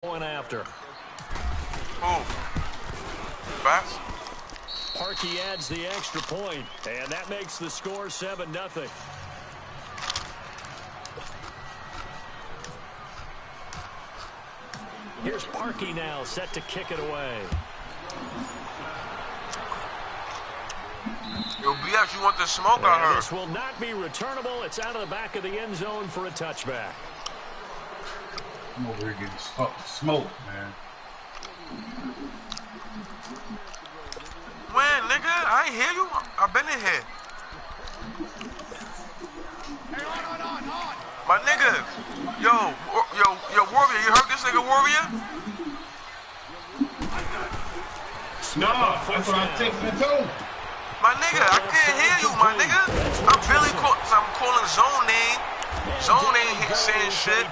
Going after. Oh. Fast. Parkey adds the extra point, and that makes the score 7-0. Here's Parkey now, set to kick it away. Yo, BS, you want the smoke on her? This will not be returnable. It's out of the back of the end zone for a touchback. I'm over here getting smoked, man. When, nigga? I ain't hear you. I've been in here. Hey, on. My nigga. Yo, Warrior. You heard this nigga, Warrior? No, that's what I'm texting and told. My nigga, I can't hear you, my nigga. I'm calling zone name. Zone ain't here saying shit.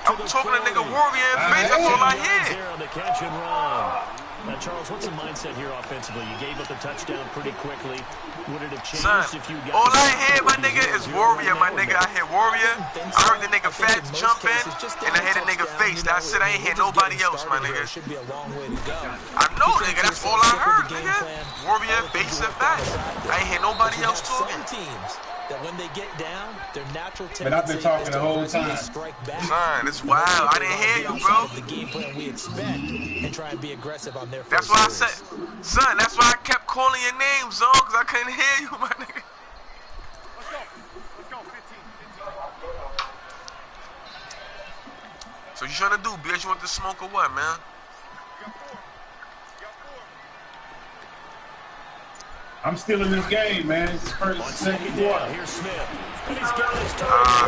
I'm talking to nigga Warrior in face. That's all I hear. On the catch and run. Now, Charles, what's the mindset here offensively? You gave up a touchdown pretty quickly. Would it have changed if you got... All I hear, my nigga, is Warrior, my nigga. I hear Warrior. I heard the nigga Fats jump in, and I hear the nigga face. That's it. I ain't hear nobody else, my nigga. I know, nigga. That's all I heard, nigga. Warrior, face, and Fats. I ain't hear nobody else talking. That when they get down, their natural tendency. But I've been talking the whole time. Son, it's wild. I didn't hear you, bro. The game plan we expect and try and be aggressive on their. That's why I said, son. That's why I kept calling your name, Zone, because I couldn't hear you, my nigga. Let's go. 15. So you trying to do, bitch? You want to smoke or what, man? I'm still in this game, man. It's the first, second quarter. Here's Smith. And he's got his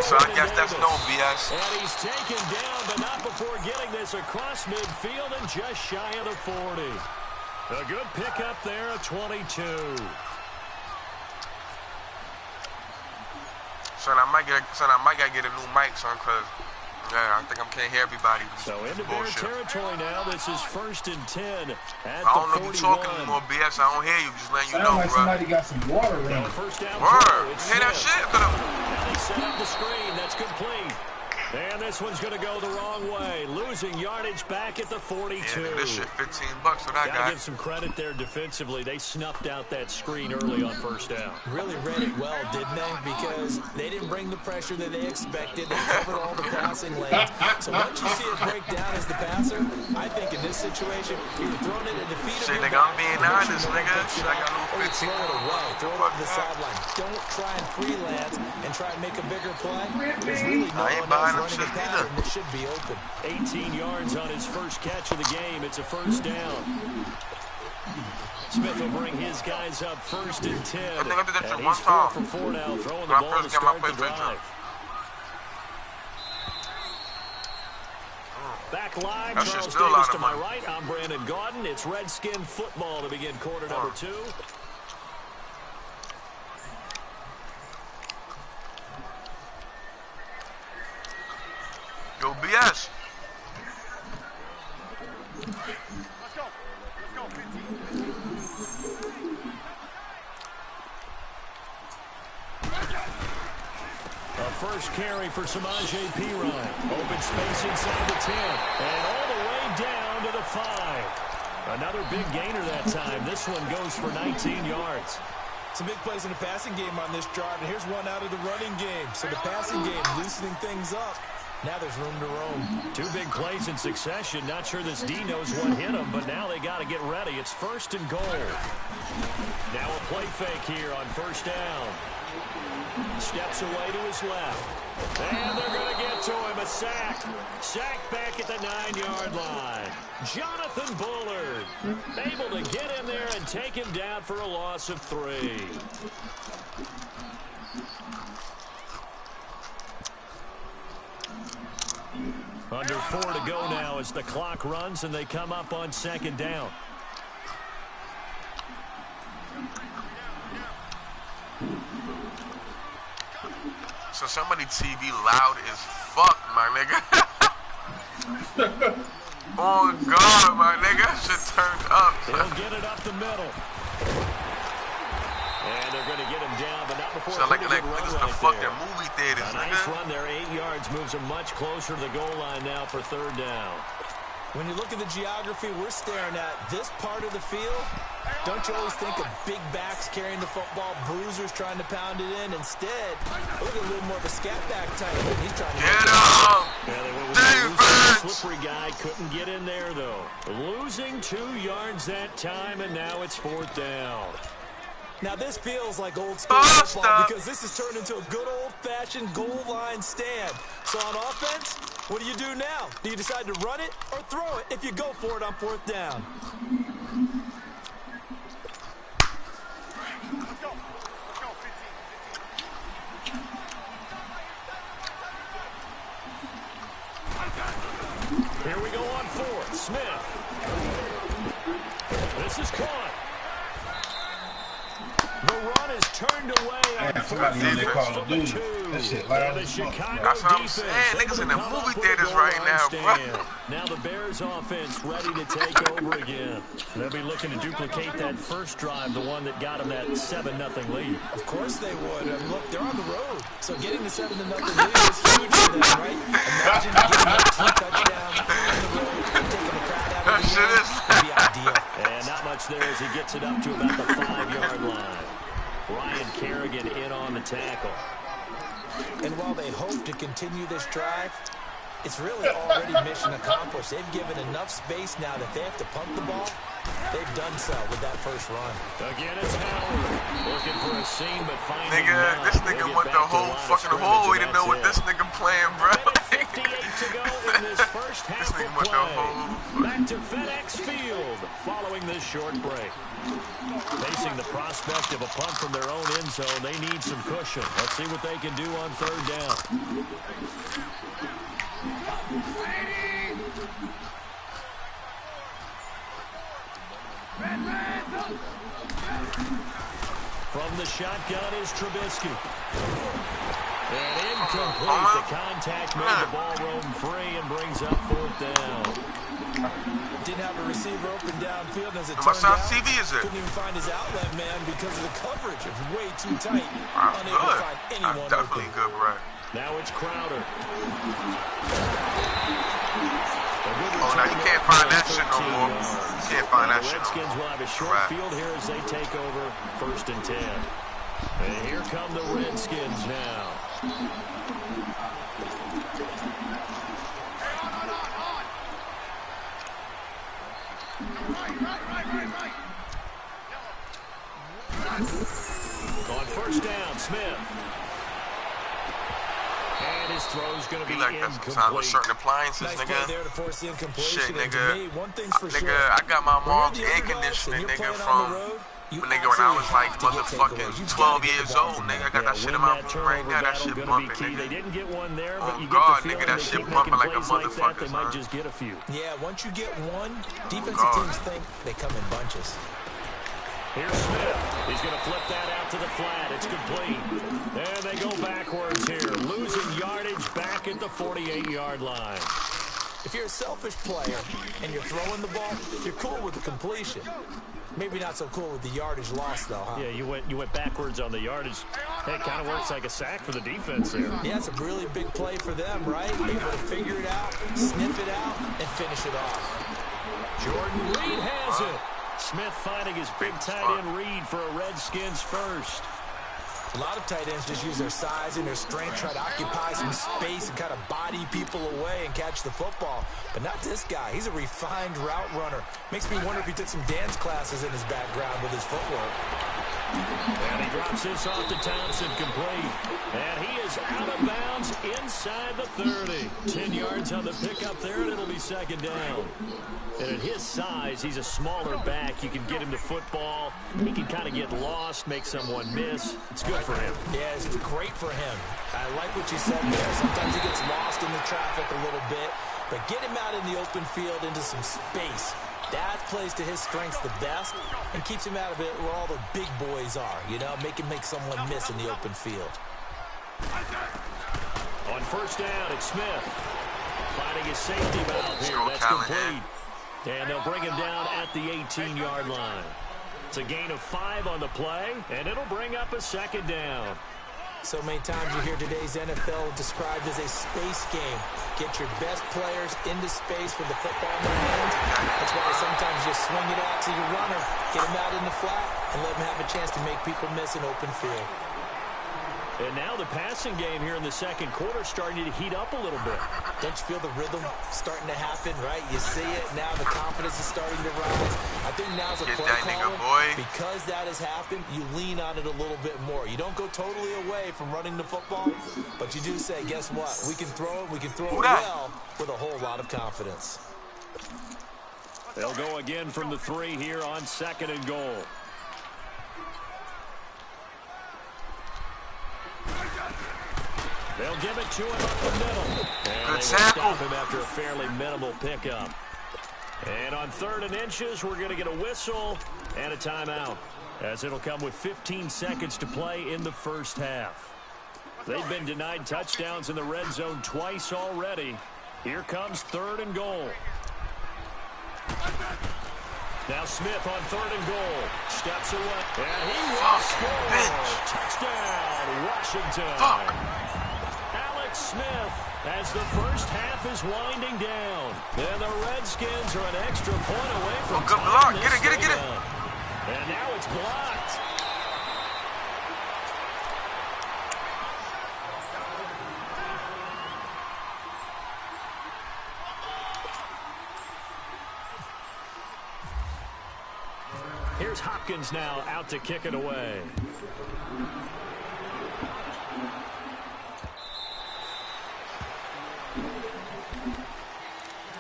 So I guess that's no BS. And he's taken down, but not before getting this across midfield and just shy of the 40. A good pickup there at 22. Son, I might gotta get a new mic, son, cause yeah, I think I can't hear everybody. So into their territory now. This is 1st and 10 at I don't know the 41. if you're talking anymore, BS. I don't hear you. Just letting you know, Sound like bro. somebody got some water in it. First down. Word. You hear that shit? And they set up the screen. That's complete. And this one's going to go the wrong way. Losing yardage back at the 42. Yeah, this shit $15 what I Gotta got. give some credit there defensively. They snuffed out that screen early on first down. Really read it well, didn't they? Because they didn't bring the pressure that they expected. They covered all the passing lanes. So once you see it break down as the passer, I think in this situation, you're throwing it at the feet of Shit, your nigga, I'm back, being and honest, you're nigga. gonna Shit, I got no or you 15. throw it away, throw it over the sideline. Don't try and freelance and try and make a bigger play. There's really no I ain't one buying them else shit running a either. pattern that should be open. 18 yards on his first catch of the game. It's a first down. Smith will bring his guys up 1st and 10. I think I did that shit And one he's 4 time. for 4 now, throwing the When I ball first to got my start the PlayStation. drive. Back live, That shit's Charles still a Davis lot to of my money. right. I'm Brandon Gaudin. It's Redskin football to begin quarter number 2. Yo, BS. Let's go. 15. A first carry for Samaje Perine. Open space inside the 10. And all the way down to the 5. Another big gainer that time. This one goes for 19 yards. Some big plays in the passing game on this drive, and here's one out of the running game. So the passing game loosening things up. Now there's room to roam. 2 big plays in succession. Not sure this D knows what hit him, but now they got to get ready. It's 1st and goal. Now a play fake here on first down. Steps away to his left. And they're going to get to him. A sack. Sack back at the 9-yard line. Jonathan Bullard able to get in there and take him down for a loss of 3. Under 4 to go now as the clock runs and they come up on 2nd down. So somebody TV loud as fuck, my nigga. Oh, God, my nigga. Shit turned up. They'll get it up the middle. And they're going to get him down, but not before Sound like a pretty good niggas run the right fucking there. movie theaters, A nice nigga. run there, 8 yards, moves him much closer to the goal line now for 3rd down. When you look at the geography we're staring at, this part of the field, don't you always think of big backs carrying the football, bruisers trying to pound it in? Instead, look at a little more of a scat back type. He's trying to get him! The slippery guy couldn't get in there, though. Losing 2 yards that time, and now it's 4th down. Now, this feels like old school football because this has turned into a good old-fashioned goal line stand. So on offense, what do you do now? Do you decide to run it or throw it if you go for it on 4th down? Let's go. Let's go, 15. Here we go on 4th. Smith. This is caught. The run is turned away on somebody in there Call of Duty. That shit loud as fuck. That's what I'm saying. Niggas in the movie theaters right now, bro. Now the Bears offense ready to take over again. They'll be looking to duplicate that first drive, the one that got them that 7-0 lead. Of course they would. And look, they're on the road. So getting the 7-0 lead is huge for them, right? Imagine getting that 2 touchdowns on the road, taking the crowd out of the game. Would be ideal. And not much there as he gets it up to about the 5-yard line. Ryan Kerrigan in on the tackle. And while they hope to continue this drive, it's really already mission accomplished. They've given enough space now that they have to pump the ball. They've done so with that first run. Again, it's Howard looking for a seam, but finding nigga, this nigga went the whole fucking hallway to know what this nigga playing, bro. 58 to go in this first half of play. Back to FedEx Field following this short break. Facing the prospect of a punt from their own end zone, they need some cushion. Let's see what they can do on 3rd down. From the shotgun is Trubisky. And incomplete. The contact made the ball roam free and brings up 4th down. Didn't have a receiver open downfield as it turned out. TV is it? Couldn't even find his outlet man because of the coverage. It was way too tight. I'm Unable good. to find anyone I'm definitely open. good, right? Now it's Crowder. Oh, now you can't find that shit no more. You can't find that shit no more. Redskins will have a short field here as they take over 1st and 10. And here come the Redskins now. On 1st down, Smith. And his throw's going to be like that sometimes with certain appliances, Nice nigga. play there to force the incompletion. Shit, And nigga. to me, one thing's for Nigga, sure. I got my When mom's you're the air underdog conditioning, and you're nigga, playing on from the road, you when nigga when I was like absolutely have to get motherfucking takeaways. You 12 gotta get years the ball old, from nigga. I there. got that shit in my room right now. That shit bumping, They nigga. didn't get one there, but Oh, you God, get the nigga, feeling that they shit keep bumping making like a plays like that, motherfucker, they might son. just get a few. Yeah, once you get one, defensive God. teams think they come in bunches. Here's Smith. He's going to flip that out to the flat. It's complete. And they go backwards here, losing yardage back at the 48-yard line. If you're a selfish player and you're throwing the ball, you're cool with the completion. Maybe not so cool with the yardage loss, though, huh? Yeah, you went backwards on the yardage. Hey, it kind of works like a sack for the defense there. Yeah, it's a really big play for them, right? Able to figure it out, sniff it out, and finish it off. Jordan Reed has it. Smith finding his big tight end Reed for a Redskins first. A lot of tight ends just use their size and their strength, try to occupy some space and kind of body people away and catch the football. But not this guy. He's a refined route runner. Makes me wonder if he took some dance classes in his background with his footwork. And he drops this off to Townsend, complete. And he is out of bounds inside the 30. 10 yards on the pickup there, and it'll be 2nd down. And at his size, he's a smaller back. You can get him to football. He can kind of get lost, make someone miss. It's good for him. Yeah, it's great for him. I like what you said there. Sometimes he gets lost in the traffic a little bit, but get him out in the open field into some space. That plays to his strengths the best and keeps him out of it where all the big boys are, you know, make someone miss in the open field. On 1st down, it's Smith. Finding his safety valve here. That's complete. And they'll bring him down at the 18-yard line. It's a gain of 5 on the play, and it'll bring up a 2nd down. So many times you hear today's NFL described as a space game. Get your best players into space with the football in their hands. That's why sometimes you swing it out to your runner, get him out in the flat, and let him have a chance to make people miss an open field. And now the passing game here in the second quarter starting to heat up a little bit. Don't you feel the rhythm starting to happen, right? You see it. Now the confidence is starting to rise. I think now's a play caller. Because that has happened, you lean on it a little bit more. You don't go totally away from running the football, but you do say, guess what? We can throw it. We can throw it well with a whole lot of confidence. They'll go again from the 3 here on 2nd and goal. They'll give it to him up the middle. And good tackle. Stop him after a fairly minimal pickup. And on 3rd and inches, we're going to get a whistle and a timeout, as it'll come with 15 seconds to play in the first half. They've been denied touchdowns in the red zone twice already. Here comes 3rd and goal. Now Smith on 3rd and goal. Steps away. And he will score. Touchdown, Washington. Smith, as the first half is winding down. And the Redskins are an extra point away from good block. Get it. And now it's blocked. Here's Hopkins now out to kick it away.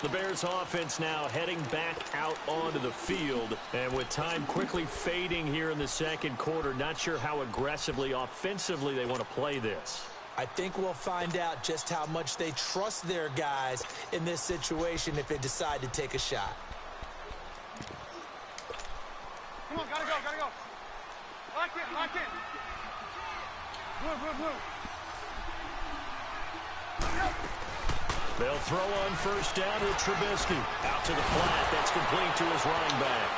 The Bears offense now heading back out onto the field. And with time quickly fading here in the second quarter, not sure how aggressively, offensively they want to play this. I think we'll find out just how much they trust their guys in this situation if they decide to take a shot. Come on, gotta go. Lock in. Blue. They'll throw on 1st down with Trubisky. Out to the flat. That's complete to his running back.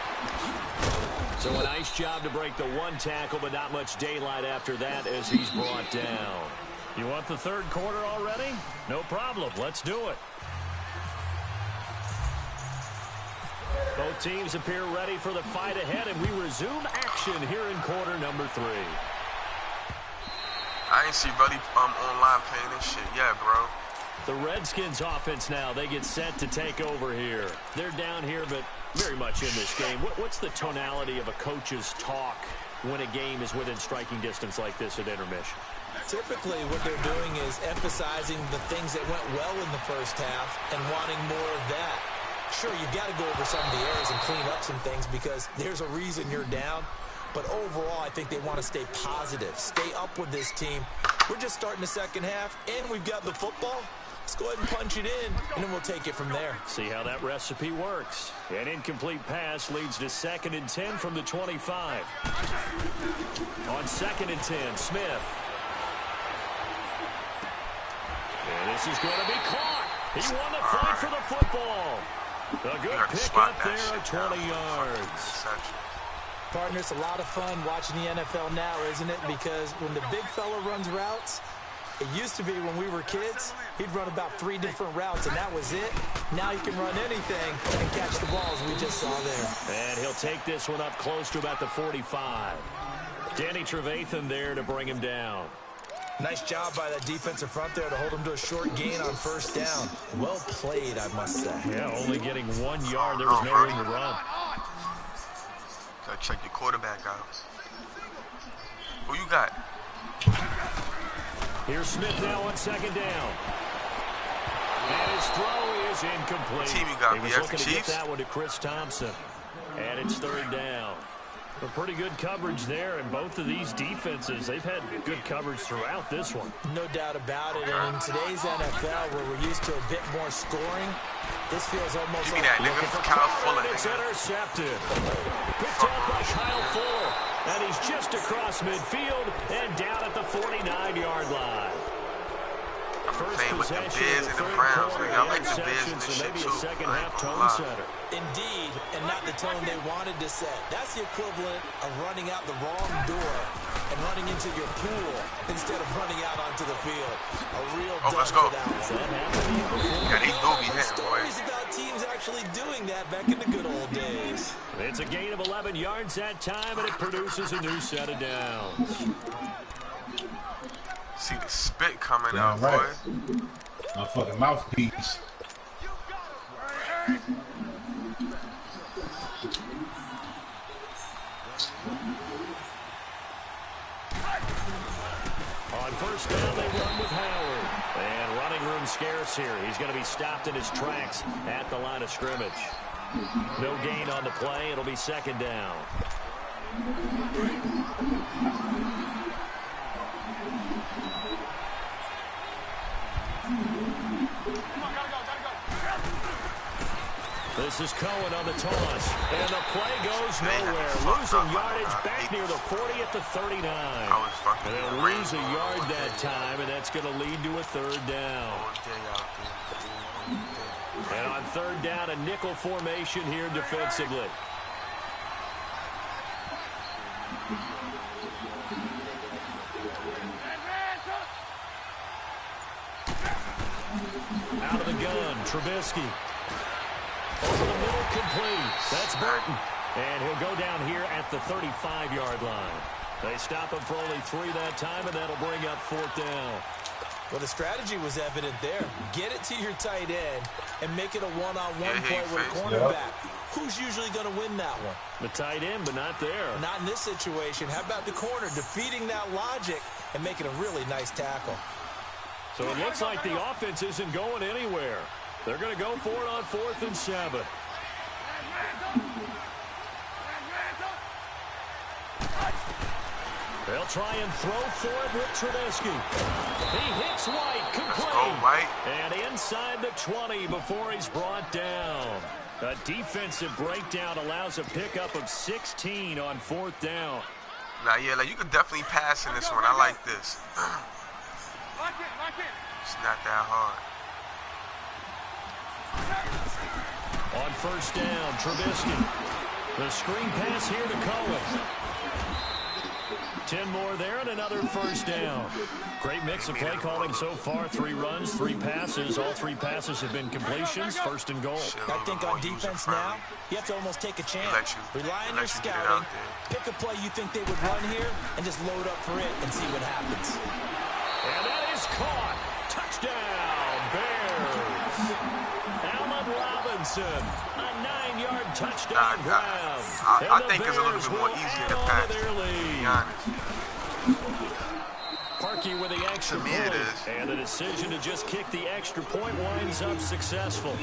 So a nice job to break the 1 tackle, but not much daylight after that as he's brought down. You want the 3rd quarter already? No problem. Let's do it. Both teams appear ready for the fight ahead, and we resume action here in quarter number 3. I ain't see Buddy online playing this shit yet, bro. The Redskins offense now, they get set to take over here. They're down here, but very much in this game. What's the tonality of a coach's talk when a game is within striking distance like this at intermission? Typically, what they're doing is emphasizing the things that went well in the first half and wanting more of that. Sure, you've got to go over some of the areas and clean up some things because there's a reason you're down. But overall, I think they want to stay positive, stay up with this team. We're just starting the second half, and we've got the football. Let's go ahead and punch it in, and then we'll take it from there. See how that recipe works. An incomplete pass leads to 2nd and 10 from the 25. On 2nd and 10, Smith. And this is going to be caught. He won the fight for the football. A good pick up there, 20 yards. Partner, it's a lot of fun watching the NFL now, isn't it? Because when the big fella runs routes, it used to be when we were kids, he'd run about 3 different routes, and that was it. Now he can run anything and catch the balls we just saw there. And he'll take this one up close to about the 45. Danny Trevathan there to bring him down. Nice job by that defensive front there to hold him to a short gain on 1st down. Well played, I must say. Yeah, only getting 1 yard. There was no room to run. Gotta check your quarterback out. Who you got? Here's Smith now on 2nd down. And his throw is incomplete. What team you got? He was looking to get that one to Chris Thompson. And it's 3rd down. A pretty good coverage there, and both of these defenses, they've had good coverage throughout this one. No doubt about it, and in today's NFL, where we're used to a bit more scoring, this feels almost like looking for Kyle Fuller. It's intercepted. Picked up by Kyle Fuller, and he's just across midfield and down at the 49-yard line. I playing with the Bears and the Browns. Nigga. I like the Bears in this shit too. I ain't gonna lie. Indeed, and not the tone they wanted to set. That's the equivalent of running out the wrong door and running into your pool instead of running out onto the field. A real let's go. Yeah, they do be hitting, boy. Stories about teams actually doing that back in the good old days. It's a gain of 11 yards that time, and it produces a new set of downs. See the spit coming out, boy. My fucking mouthpiece. On first down, they run with Howard. And running room scarce here. He's going to be stopped in his tracks at the line of scrimmage. No gain on the play. It'll be second down. This is Cohen on the toss. And the play goes nowhere. Losing yardage back near the 40 at the 39. And they'll lose a yard that time, and that's going to lead to a third down. And on third down, a nickel formation here defensively. Out of the gun, Trubisky. Over the middle, complete. That's Burton. And he'll go down here at the 35-yard line. They stop him for only 3 that time, and that'll bring up fourth down. Well, the strategy was evident there. Get it to your tight end and make it a one-on-one play with a cornerback. Who's usually going to win that one? The tight end, but not there. Not in this situation. How about the corner defeating that logic and making a really nice tackle? So it looks like the offense isn't going anywhere. They're going to go for it on 4th and 7. They'll try and throw for it with Trubisky. He hits White, complete. White. And inside the 20 before he's brought down. A defensive breakdown allows a pickup of 16 on 4th down. Now, yeah, like you could definitely pass in this one. I like this. It's not that hard. On first down, Trubisky. The screen pass here to Cohen. 10 more there and another first down. Great mix of play calling so far. 3 runs, 3 passes. All 3 passes have been completions. First and goal. I think on defense now, you have to almost take a chance. Rely on your scouting. Pick a play you think they would run here and just load up for it and see what happens. And that is caught. Touchdown, Bears. Allen Robinson, a 9-yard touchdown grab. I think it's a little bit more easier to pass, to be honest. Parkey with the extra point, and the decision to just kick the extra point winds up successful.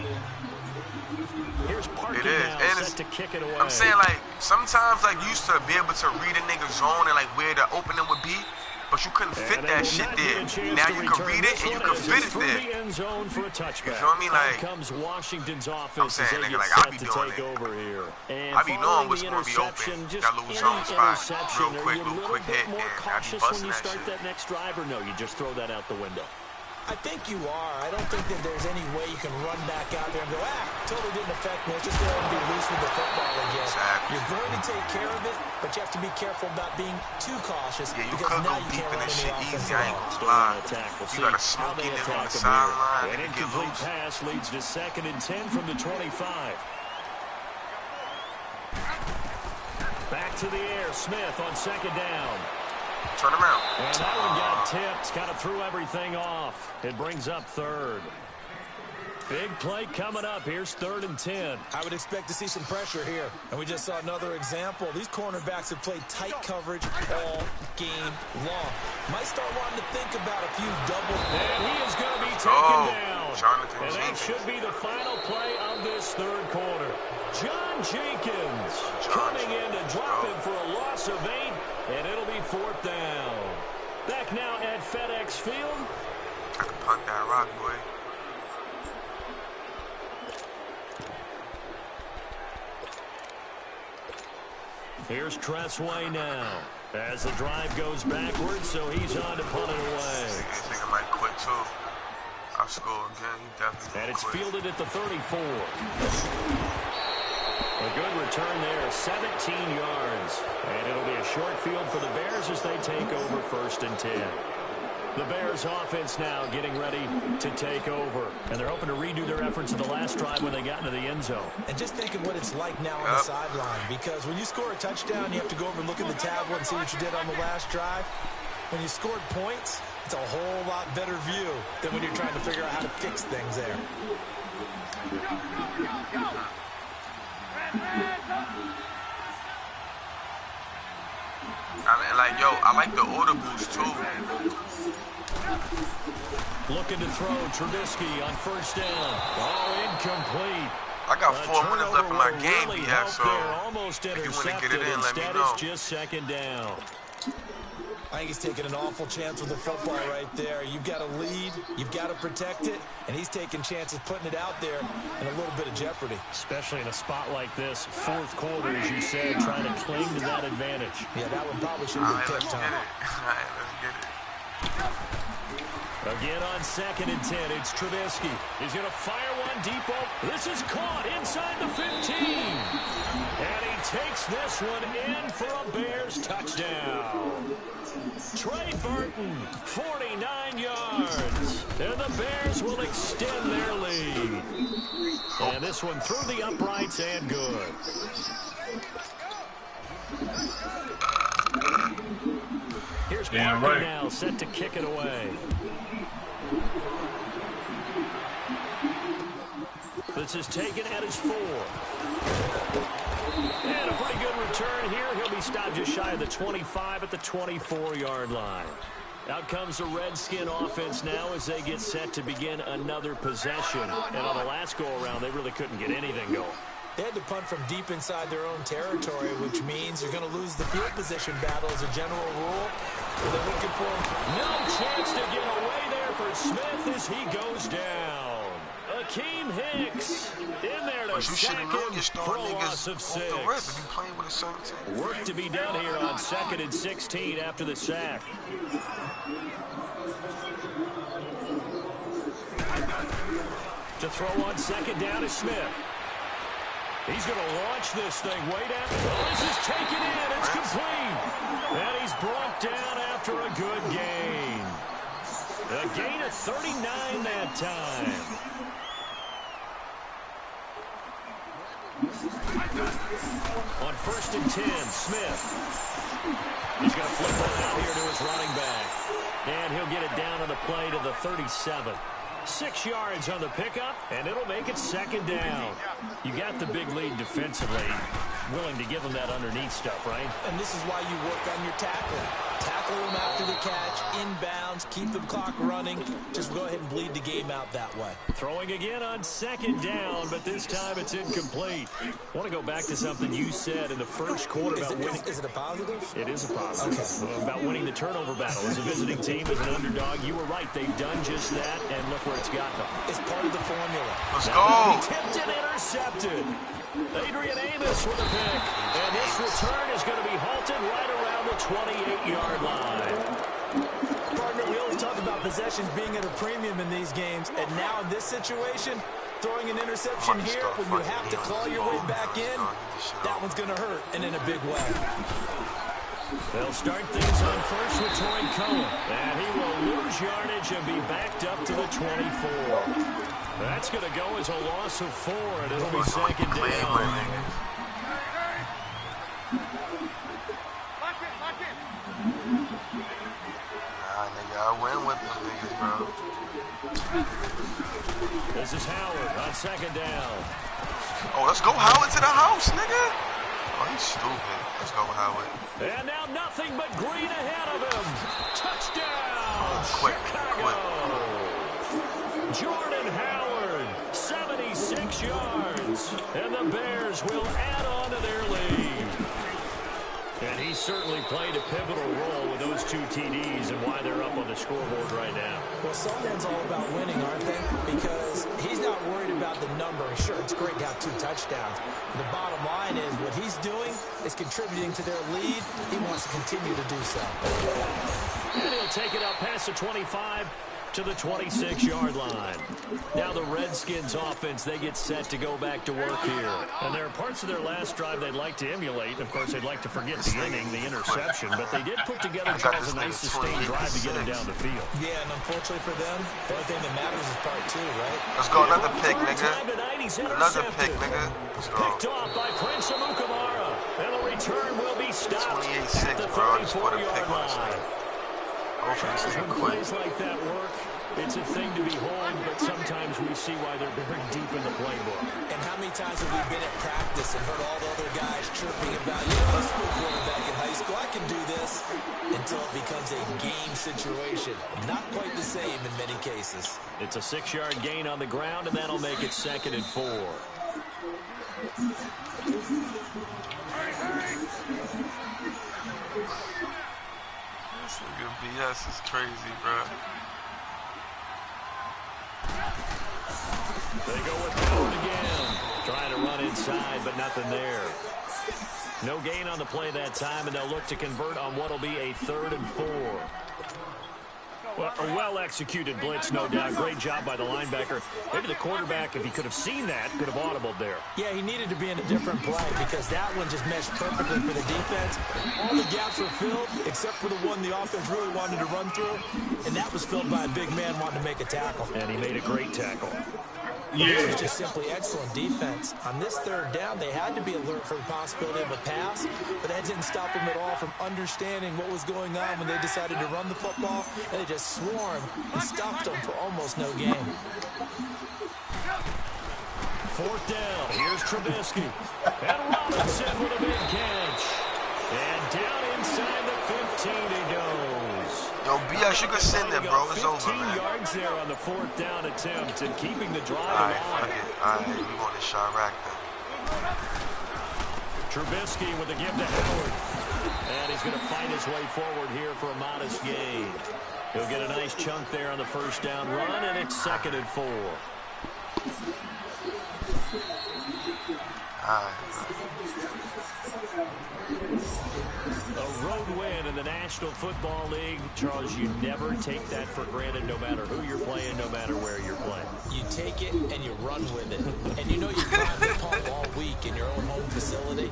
Here's Parkey now set to kick it away. I'm saying, like, sometimes, like, you used to be able to read a nigga's zone and, like, where the opening would be. But you couldn't fit that shit there. Now you can read it and you can fit it there. You know what I mean? Like, comes Washington's offense. I'm saying, nigga, like, I be doing it. I be knowing what's going to be open. That little zone spot, real quick, little quick hit, and I be busting that shit. That next drive, or no, you just throw that out the window? I think you are. I don't think that there's any way you can run back out there and go, totally didn't affect me. It's just going to be loose with the football again. Exactly. You're going to take care of it, but you have to be careful about being too cautious. Yeah, you because could now go you deep can't in run this any shit offense easy. I ain't gonna lie. You got a smoky nigga on the sideline. An incomplete pass leads to 2nd and 10 from the 25. Back to the air. Smith on 2nd down. Turn around. And that one got tipped. Kind of threw everything off. It brings up 3rd. Big play coming up. Here's 3rd and 10. I would expect to see some pressure here. And we just saw another example. These cornerbacks have played tight coverage all game long. Might start wanting to think about a few double. And he is going to be taken down. Jonathan and that should be the final play of this 3rd quarter. John Jenkins coming in to drop him for a loss of 8. And it'll be 4th down. Back now at FedEx Field. I can punt that rock, boy. Here's Tressway now. As the drive goes backwards, so he's on to punt it away. This nigga might quit too. I score again. He definitely. And it's fielded at the 34. A good return there, 17 yards. And it'll be a short field for the Bears as they take over 1st and 10. The Bears offense now getting ready to take over. And they're hoping to redo their efforts in the last drive when they got into the end zone. And just think of what it's like now on the sideline. Because when you score a touchdown, you have to go over and look at the tablet and see what you did on the last drive. When you scored points, it's a whole lot better view than when you're trying to figure out how to fix things there. I like the audibles too. Looking to throw Trubisky on 1st down. Oh, incomplete. I got 4 minutes left in my game, really yeah, so almost if you want to intercepted. get it in, let me Instead, know. it's just 2nd down. I think he's taking an awful chance with the football right there. You've got to lead, you've got to protect it, and he's taking chances putting it out there in a little bit of jeopardy. Especially in a spot like this, 4th quarter, as you said, trying to cling to that advantage. Yeah, that one probably should have been tipped, All right, let's get it. Again on 2nd and 10, it's Trubisky. He's going to fire one deep. This is caught inside the 15. And he takes this one in for a Bears touchdown. Trey Burton, 49 yards. And the Bears will extend their lead. And this one through the uprights and good. Here's Parker now set to kick it away. This is taken at his 4. And a pretty good return here. He'll be stopped just shy of the 25 at the 24-yard line. Out comes the Redskin offense now as they get set to begin another possession. And on the last go-around, they really couldn't get anything going. They had to punt from deep inside their own territory, which means you're going to lose the field position battle as a general rule. They're looking for no chance to get away there for Smith as he goes down. Akeem Hicks in there to sack him for a loss of 6. Work to be done here on 2nd and 16 after the sack. To throw on 2nd down is Smith. He's going to launch this thing way down. Oh, this is taken in. It's complete. And he's brought down after a good gain. A gain of 39 that time. On 1st and 10, Smith. He's going to flip one out here to his running back. And he'll get it down on the play to the 37. 6 yards on the pickup, and it'll make it 2nd down. You got the big lead defensively. Willing to give them that underneath stuff, right? And this is why you work on your tackling. Tackle them after the catch, inbounds, keep the clock running. Just go ahead and bleed the game out that way. Throwing again on 2nd down, but this time it's incomplete. I want to go back to something you said in the first quarter about winning. Is it a positive? It is a positive. Okay. About winning the turnover battle. As a visiting team, as an underdog, you were right. They've done just that, and look where it's gotten them. It's part of the formula. Let's go. Tipped and intercepted. Adrian Amos with a pick. And this return is going to be halted right around the 28-yard line. Partner, we always talk about possessions being at a premium in these games. And now in this situation, throwing an interception here when you have to claw your way back in, that one's going to hurt, and in a big way. They'll start things on first with Troy Cohen. And he will lose yardage and be backed up to the 24. That's going to go as a loss of 4, and it'll be 2nd down. Nah, nigga, I win with them niggas, bro. This is Howard on 2nd down. Oh, let's go Howard to the house, nigga. Oh, he's stupid. Let's go Howard. And now nothing but green ahead of him. Touchdown, Quick. Jordan Howard, 76 yards. And the Bears will add on to their lead. And he certainly played a pivotal role with those 2 TDs and why they're up on the scoreboard right now. Well, someone's all about winning, aren't they? Because he's not worried about the number. Sure, it's great to have 2 touchdowns. The bottom line is what he's doing is contributing to their lead. He wants to continue to do so. And he'll take it up past the 25 to the 26-yard line. Now the Redskins offense, they get set to go back to work here. And there are parts of their last drive they'd like to emulate. Of course, they'd like to forget the inning, the interception. But they did put together, Charles, a nice sustained drive to get them down the field. Yeah, and unfortunately for them, the only thing that matters is part 2, right? Let's go, another pick, nigga. Another pick, nigga. Let's go. Picked off by Prince Amukamara. And the return will be stopped at the 34-yard line. When plays like that work, it's a thing to behold, but sometimes we see why they're very deep in the playbook. And how many times have we been at practice and heard all the other guys chirping about, you know, I was a quarterback in high school, I can do this, until it becomes a game situation. Not quite the same in many cases. It's a 6-yard gain on the ground, and that'll make it 2nd and 4. This nigga BS is crazy, bro. They go with Howard again. Trying to run inside, but nothing there. No gain on the play that time, and they'll look to convert on what'll be a 3rd and 4. Well, a well-executed blitz, no doubt. Great job by the linebacker. Maybe the quarterback, if he could have seen that, could have audibled there. Yeah, he needed to be in a different play because that one just meshed perfectly for the defense. All the gaps were filled except for the one the offense really wanted to run through, and that was filled by a big man wanting to make a tackle. And he made a great tackle. Yeah. This was just simply excellent defense. On this 3rd down, they had to be alert for the possibility of a pass, but that didn't stop them at all from understanding what was going on when they decided to run the football, and they just swarmed and stopped them for almost no gain. 4th down. Here's Trubisky. And Robinson with a big catch. And down inside the 15 he goes. Yo, BS, you can send them, bro. It's over, 15 man. yards there on the 4th down attempt and keeping the drive Alright, alive. fuck it. Alright, we want to Chirac then. Trubisky with the give to Howard. And he's going to find his way forward here for a modest gain. He'll get a nice chunk there on the 1st down run, and it's 2nd and 4. A road win in the National Football League. Charles, you never take that for granted no matter who you're playing, no matter where you're playing. You take it and you run with it. And you know you climb the pump all week in your own home facility.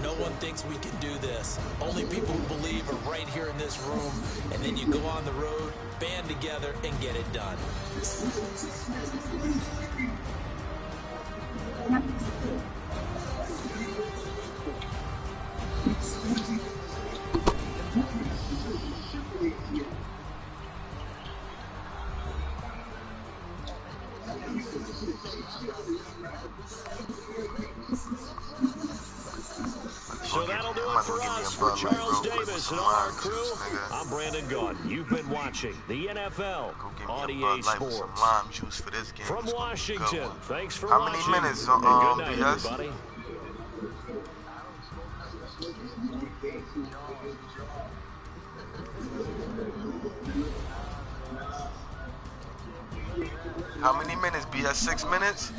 No one thinks we can do this. Only people who believe are right here in this room. And then you go on the road, band together, and get it done. So that'll do it for us, for Charles Davis and all our crew. I'm Brandon Gaudin. You've been watching the NFL on EA Sports. From Washington, thanks for watching. How many minutes, and good night, BS? everybody. How many minutes, BS? 6 minutes?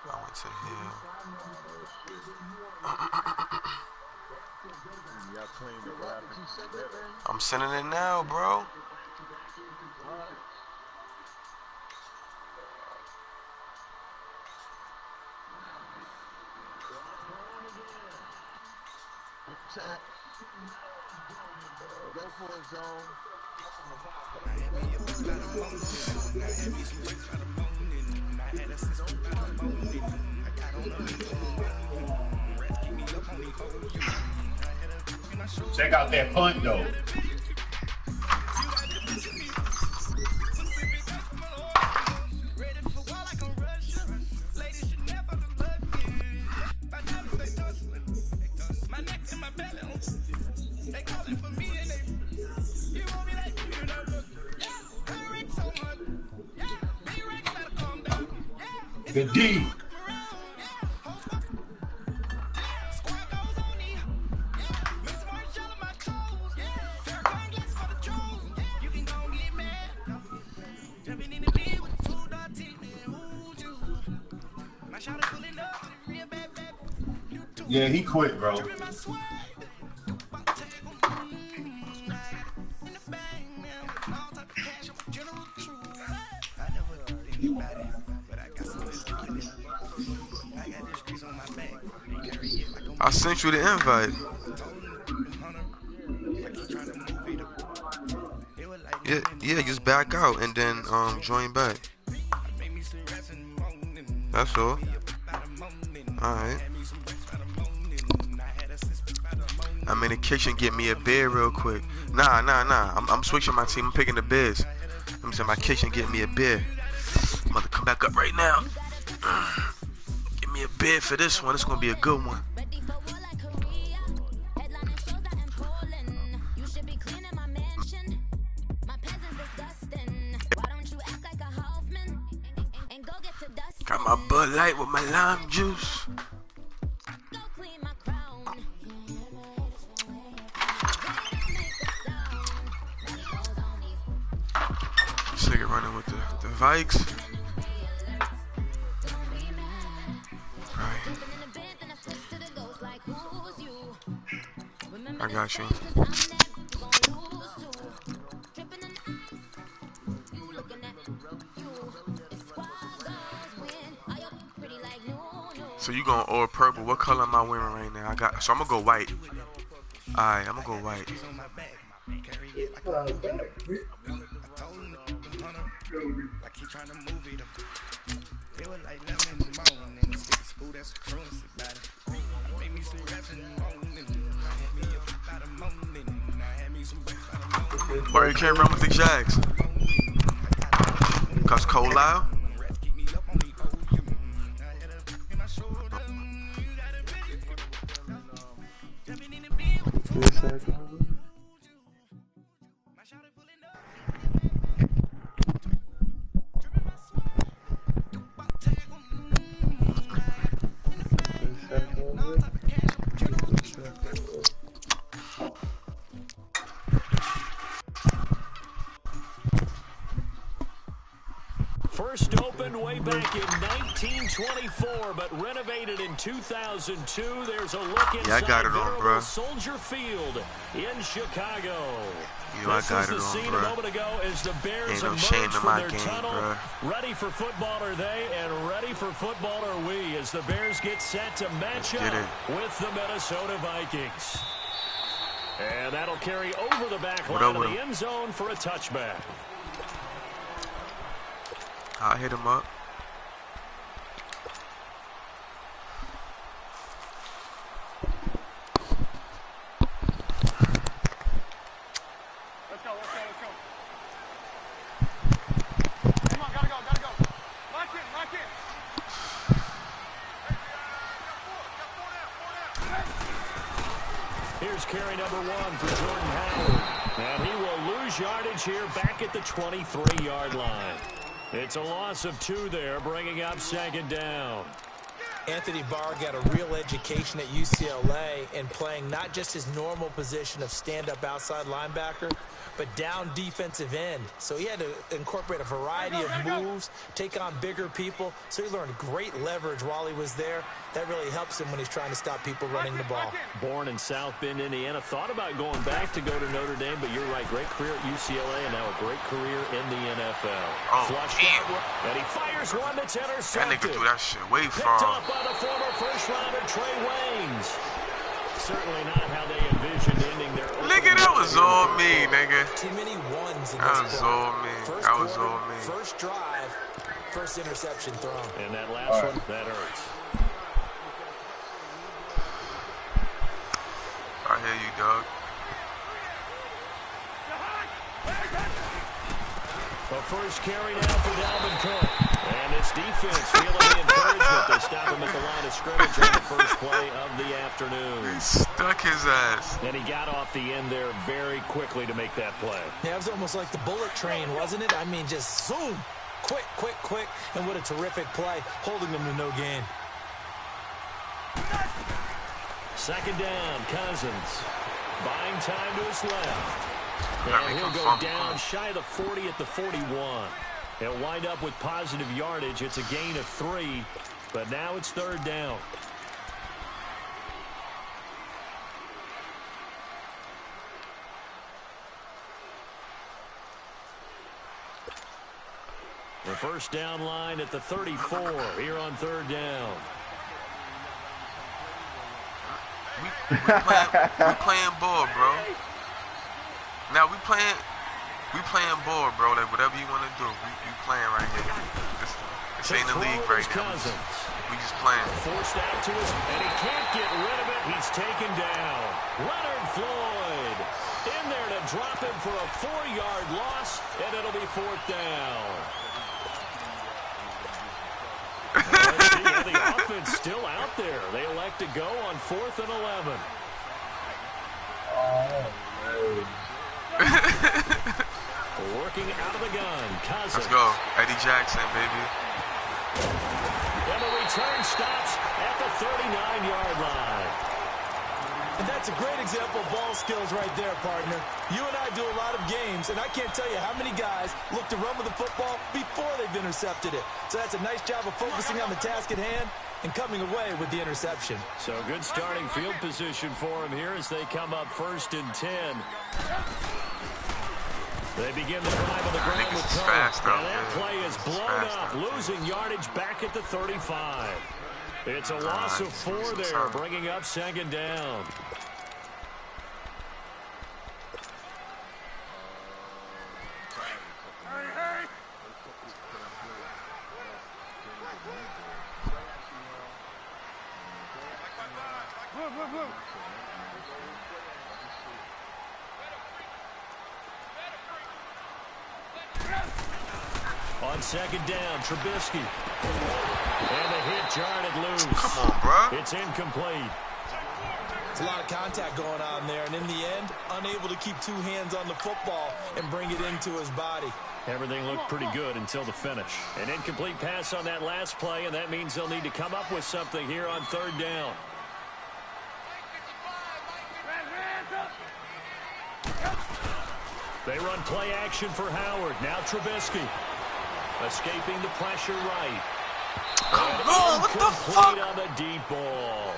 I went to here. I'm sending it now, bro. Go for it, zone. Check out that punt, though. The D. Yeah, he quit, bro. I sent you the invite. Yeah, just back out and then join back. That's all. Alright. I'm in the kitchen, get me a beer real quick. Nah. I'm switching my team. I'm picking the Bears. I'm in my kitchen, get me a beer. I'm about to come back up right now. Give me a beer for this one. It's gonna be a good one. Got my Bud Light with my lime juice. This nigga running with the Vikes. Right. I got you. So you going all purple? What color am I wearing right now? So I'm gonna go white. Alright, I'm gonna go white. Why you can't run with the Jags? Cause Cole Lyle? First opened way back in 1924, but renovated in 2002. There's a look inside. Yeah, I got it on, bro. Soldier Field in Chicago. I got it on, scene bro. A moment ago as the Bears Ain't no emerge shame in from my their game, tunnel. bro. Ready for football are they, and ready for football are we, as the Bears get set to match up with the Minnesota Vikings. And that'll carry over the back line of the end zone for a touchback. I'll hit him up. Let's go. Come on, gotta go. Lock in. Here's carry number 1 for Jordan Howard. And he will lose yardage here back at the 23-yard line. It's a loss of 2 there, bringing up second down. Anthony Barr got a real education at UCLA in playing not just his normal position of stand-up outside linebacker, but down defensive end. So he had to incorporate a variety of moves, take on bigger people. So he learned great leverage while he was there. That really helps him when he's trying to stop people running the ball. Born in South Bend, Indiana, thought about going back to go to Notre Dame, but you're right, great career at UCLA and now a great career in the NFL. Oh, Flushed out, and he fires one that's intercepted. That nigga threw that shit way Picked far. off by the former first-rounder Trey Waynes. Certainly not how they envisioned ending their Nigga, that was all me, nigga. Too many ones in That this was play. all me. First That was quarter, all me. First drive, first interception thrown. And that last one, that hurts. I hear you, dog. The first carry now for Dalvin Cook. And it's defense feeling the encouragement. They stop him at the line of scrimmage on the first play of the afternoon. He stuck his ass. And he got off the end there very quickly to make that play. Yeah, it was almost like the bullet train, wasn't it? I mean, just zoom. Quick, quick, quick, and what a terrific play, holding them to no gain. Second down, Cousins. Buying time to his left. And he'll go down shy of the 40 at the 41. He'll wind up with positive yardage. It's a gain of 3, but now it's third down. The first down line at the 34 here on third down. We playing ball, bro. Now we playing ball, bro. Like whatever you want to do, we playing right here. This ain't the league right now. We just playing. Forced out to us, and he can't get rid of it. He's taken down. Leonard Floyd in there to drop him for a 4-yard loss, and it'll be fourth down. Let's see how the offense still out there. They elect to go on 4th and 11. Working out of the gun, Cousins. Let's go, Eddie Jackson, baby. And the return stops at the 39-yard line. And that's a great example of ball skills right there, partner. You and I do a lot of games, and I can't tell you how many guys look to run with the football before they've intercepted it. So that's a nice job of focusing on the task at hand and coming away with the interception. So good starting field position for him here as they come up 1st and 10. They begin the drive on the ground with Cohen. And that play is blown up, losing yardage back at the 35. It's a loss of 4 there, bringing up second down. On second down, Trubisky. And the hit jarred it loose. Come on, bro. It's incomplete. It's a lot of contact going on there, and in the end, unable to keep 2 hands on the football and bring it into his body. Everything looked pretty good until the finish. An incomplete pass on that last play, and that means they'll need to come up with something here on third down. They run play action for Howard. Now Trubisky. Escaping the pressure right. Come on, what the fuck? On the deep ball.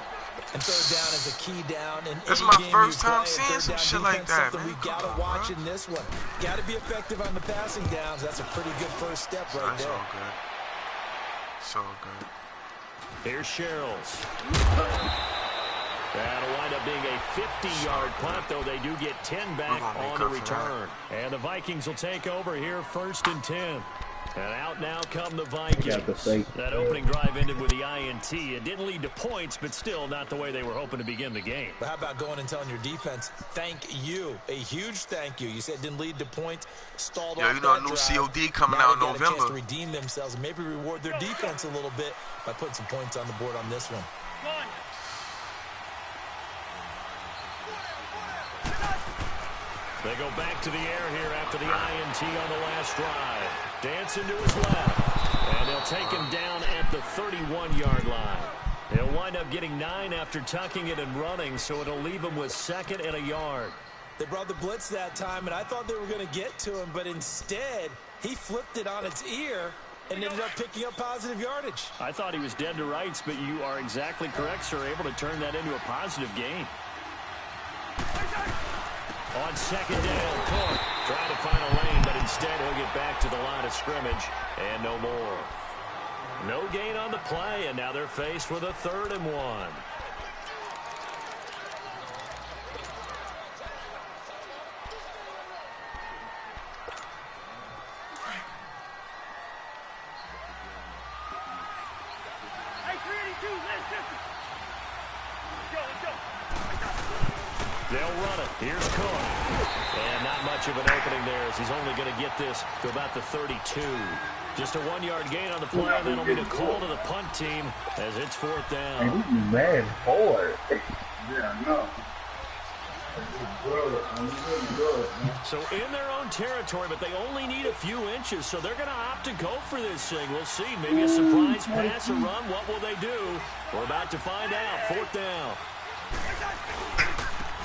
And third down is a key down. This is my first time seeing some shit like that, man. We got to watch in this one. Got to be effective on the passing downs. That's a pretty good first step right there. So good. Here's Sherrills. That'll wind up being a 50-yard punt, though they do get 10 back on the return. And the Vikings will take over here 1st and 10. And out now come the Vikings. That opening drive ended with the INT. It didn't lead to points, but still not the way they were hoping to begin the game. But how about going and telling your defense, thank you. A huge thank you. You said it didn't lead to points, stalled off you know, a new drive. COD coming now out in November. Got a chance to redeem themselves and maybe reward their defense a little bit by putting some points on the board on this one. They go back to the air here after the INT on the last drive. Dancing to his left. And they'll take him down at the 31-yard line. They'll wind up getting 9 after tucking it and running, so it'll leave him with 2nd and a yard. They brought the blitz that time, and I thought they were going to get to him, but instead, he flipped it on its ear and ended up picking up positive yardage. I thought he was dead to rights, but you are exactly correct, sir, able to turn that into a positive gain. On second down, Cook trying to find a lane, but instead he'll get back to the line of scrimmage and no more. No gain on the play, and now they're faced with a 3rd and 1. They'll run it. Here's Cook. And not much of an opening there as he's only going to get this to about the 32. Just a 1-yard gain on the play, and that'll be the call to the punt team as it's 4th down. Man, boy. Yeah, no. So in their own territory, but they only need a few inches, so they're going to opt to go for this thing. We'll see. Maybe a surprise pass or run. What will they do? We're about to find out. 4th down.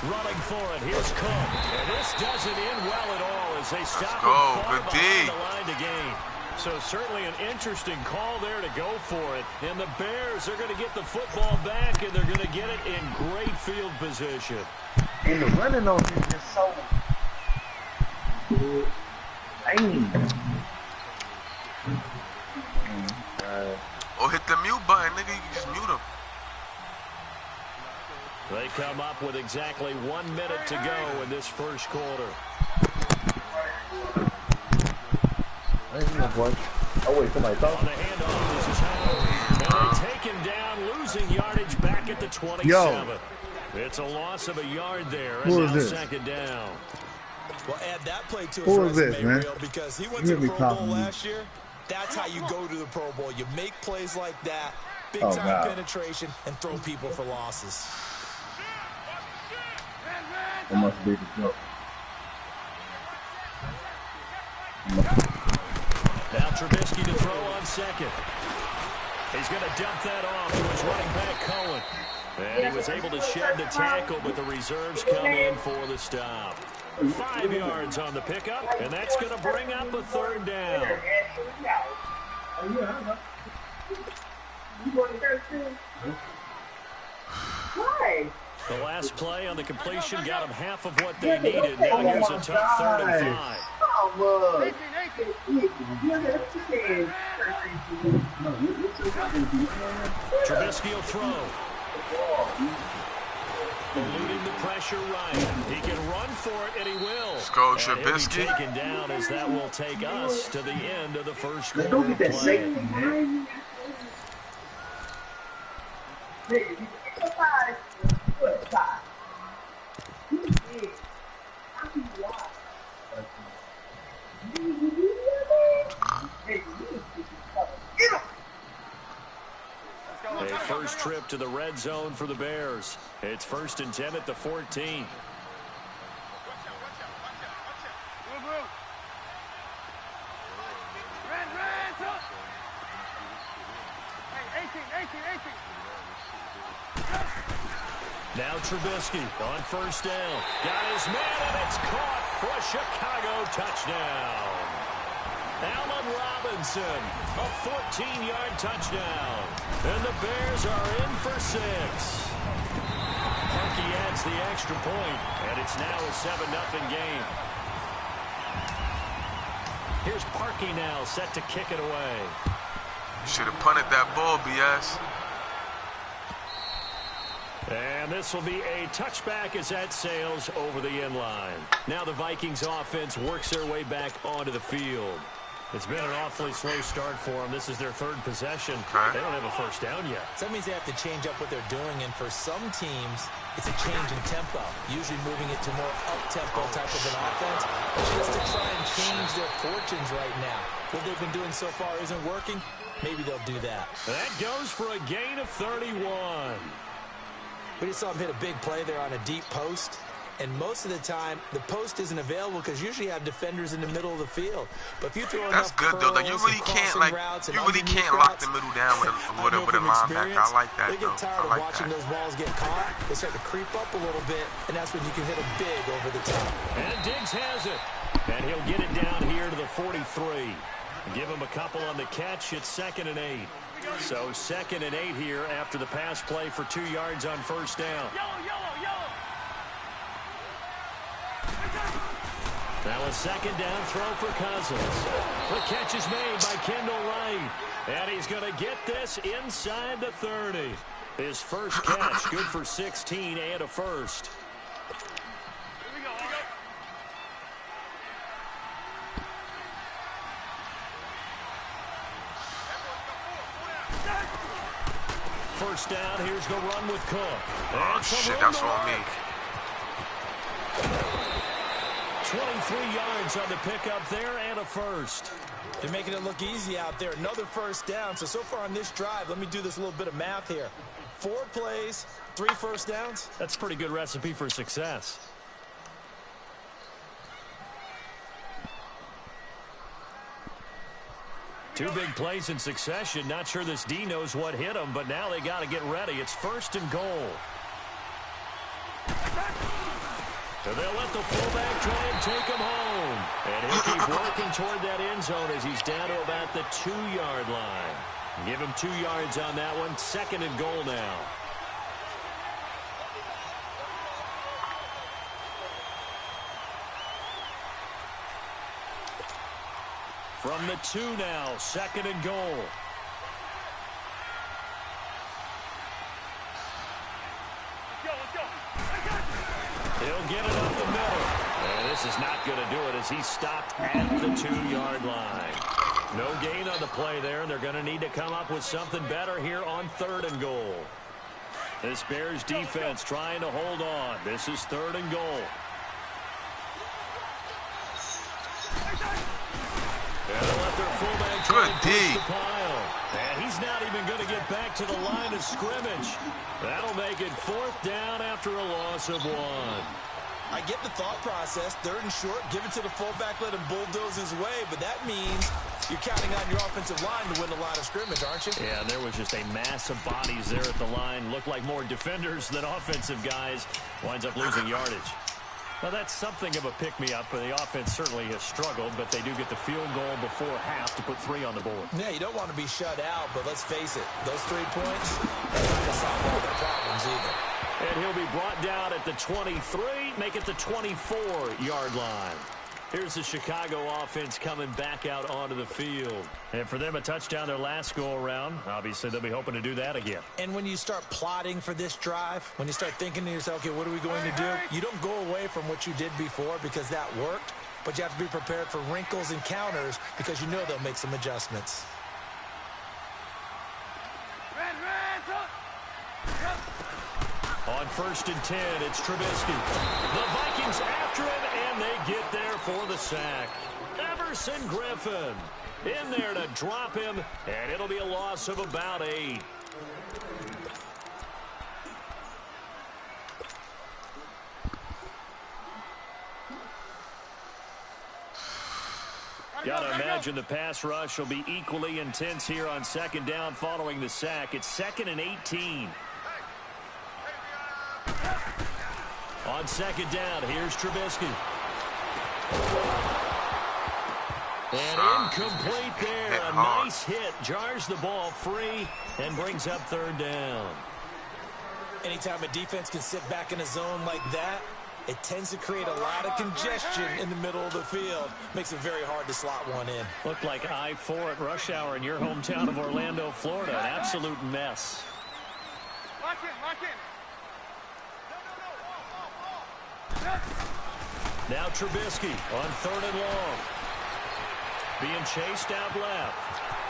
Running for it. Here's Cook. And this doesn't end well at all as they stop him far behind the line to gain. So certainly an interesting call there to go for it. And the Bears are going to get the football back, and they're going to get it in great field position. And the running on him is so lame. Oh, hit the mute button, nigga. You can just mute him. They come up with exactly 1 minute to go in this first quarter. Oh, wait, somebody talking. On the handoff, this is Howard. And they take him down, losing yardage back at the 27. It's a loss of a yard there, and now 2nd down. Well, add that play to his resume, Real, because he went to the Pro Bowl last year. That's how you go to the Pro Bowl. You make plays like that, big-time penetration, and throw people for losses. It must be the joke. Now Trubisky to throw on 2nd. He's going to dump that off to his running back, Cohen. And he was able to shed the tackle, but the reserves come in for the stop. 5 yards on the pickup, and that's going to bring up a 3rd down. The last play on the completion got them half of what they needed. Now here's a tough 3rd and 5. Trubisky will throw. Eluding the pressure right. He can run for it, and he will. Let's go, And Trubisky. he'll be taken down as that will take us to the end of the first quarter Don't of get that play. safety, man. A first trip to the red zone for the Bears. It's 1st and 10 at the 14. Now Trubisky on 1st down. Got his man, and it's caught for a Chicago touchdown. Allen Robinson, a 14-yard touchdown. And the Bears are in for 6. Parkey adds the extra point, and it's now a 7-0 game. Here's Parkey now, set to kick it away. Should have punted that ball, BS. And this will be a touchback as that sails over the end line. Now the Vikings offense works their way back onto the field. It's been an awfully slow start for them. This is their 3rd possession. They don't have a first down yet. So that means they have to change up what they're doing, and for some teams, it's a change in tempo, usually moving it to more up-tempo type of an offense, just to try and change their fortunes right now. What they've been doing so far isn't working. Maybe they'll do that. That goes for a gain of 31. We just saw him hit a big play there on a deep post. And most of the time, the post isn't available because usually you have defenders in the middle of the field. But if you throw That's enough good though. Like you really can't lock the middle down with a linebacker. I like that though. They get tired of watching those balls get caught. They start to creep up a little bit, and that's when you can hit them big over the top. And Diggs has it. And he'll get it down here to the 43. Give him a couple on the catch. It's 2nd and 8. So 2nd and 8 here after the pass play for 2 yards on 1st down. Now a 2nd down throw for Cousins. The catch is made by Kendall Wright. And he's going to get this inside the 30. His first catch, good for 16 and a first. First down, here's the run with Cook. Oh, shit, that's on me. 23 yards on the pickup there and a first. They're making it look easy out there. Another first down. So far on this drive, let me do this little bit of math here. 4 plays, 3 first downs. That's a pretty good recipe for success. Two big plays in succession. Not sure this D knows what hit him, but now they got to get ready. It's 1st and goal. So they'll let the fullback try and take him home. And he'll keep working toward that end zone as he's down to about the 2-yard line. Give him 2 yards on that one. 2nd and goal now. From the 2 now, 2nd and goal. He'll get it up the middle. And this is not going to do it as he's stopped at the 2-yard line. No gain on the play there, and they're going to need to come up with something better here on 3rd and goal. This Bears defense trying to hold on. This is 3rd and goal. And they'll let their fullback try and push the pile. And he's not even going to get back to the line of scrimmage. That'll make it 4th down after a loss of 1. I get the thought process. 3rd and short, give it to the fullback, let him bulldoze his way. But that means you're counting on your offensive line to win a line of scrimmage, aren't you? Yeah, there was just a mass of bodies there at the line. Looked like more defenders than offensive guys. Winds up losing yardage. Well, that's something of a pick-me-up, but the offense certainly has struggled, but they do get the field goal before half to put 3 on the board. Yeah, you don't want to be shut out, but let's face it, those 3 points, they're not going to solve all their problems either. And he'll be brought down at the 23, make it the 24-yard line. Here's the Chicago offense coming back out onto the field. And for them, a touchdown their last go-around. Obviously, they'll be hoping to do that again. And when you start plotting for this drive, when you start thinking to yourself, okay, what are we going to do? You don't go away from what you did before because that worked, but you have to be prepared for wrinkles and counters because you know they'll make some adjustments. On 1st and 10, it's Trubisky. The Vikings after him, and they get there for the sack. Everson Griffin in there to drop him, and it'll be a loss of about 8. Gotta imagine the pass rush will be equally intense here on 2nd down following the sack. It's 2nd and 18. On 2nd down, here's Trubisky. And incomplete there. A nice hit. Jars the ball free and brings up 3rd down. Anytime a defense can sit back in a zone like that, it tends to create a lot of congestion in the middle of the field. Makes it very hard to slot one in. Looked like I-4 at rush hour in your hometown of Orlando, Florida. An absolute mess. Lock in, lock in. Now Trubisky on 3rd and long. Being chased out left.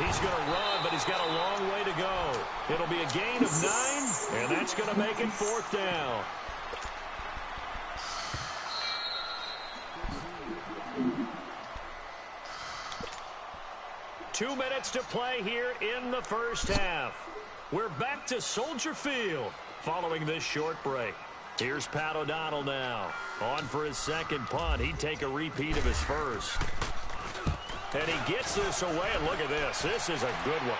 He's going to run, but he's got a long way to go. It'll be a gain of 9, and that's going to make it 4th down. Two minutes to play here in the first half. We're back to Soldier Field following this short break. Here's Pat O'Donnell now. On for his 2nd punt. He'd take a repeat of his first. And he gets this away, and look at this. This is a good one.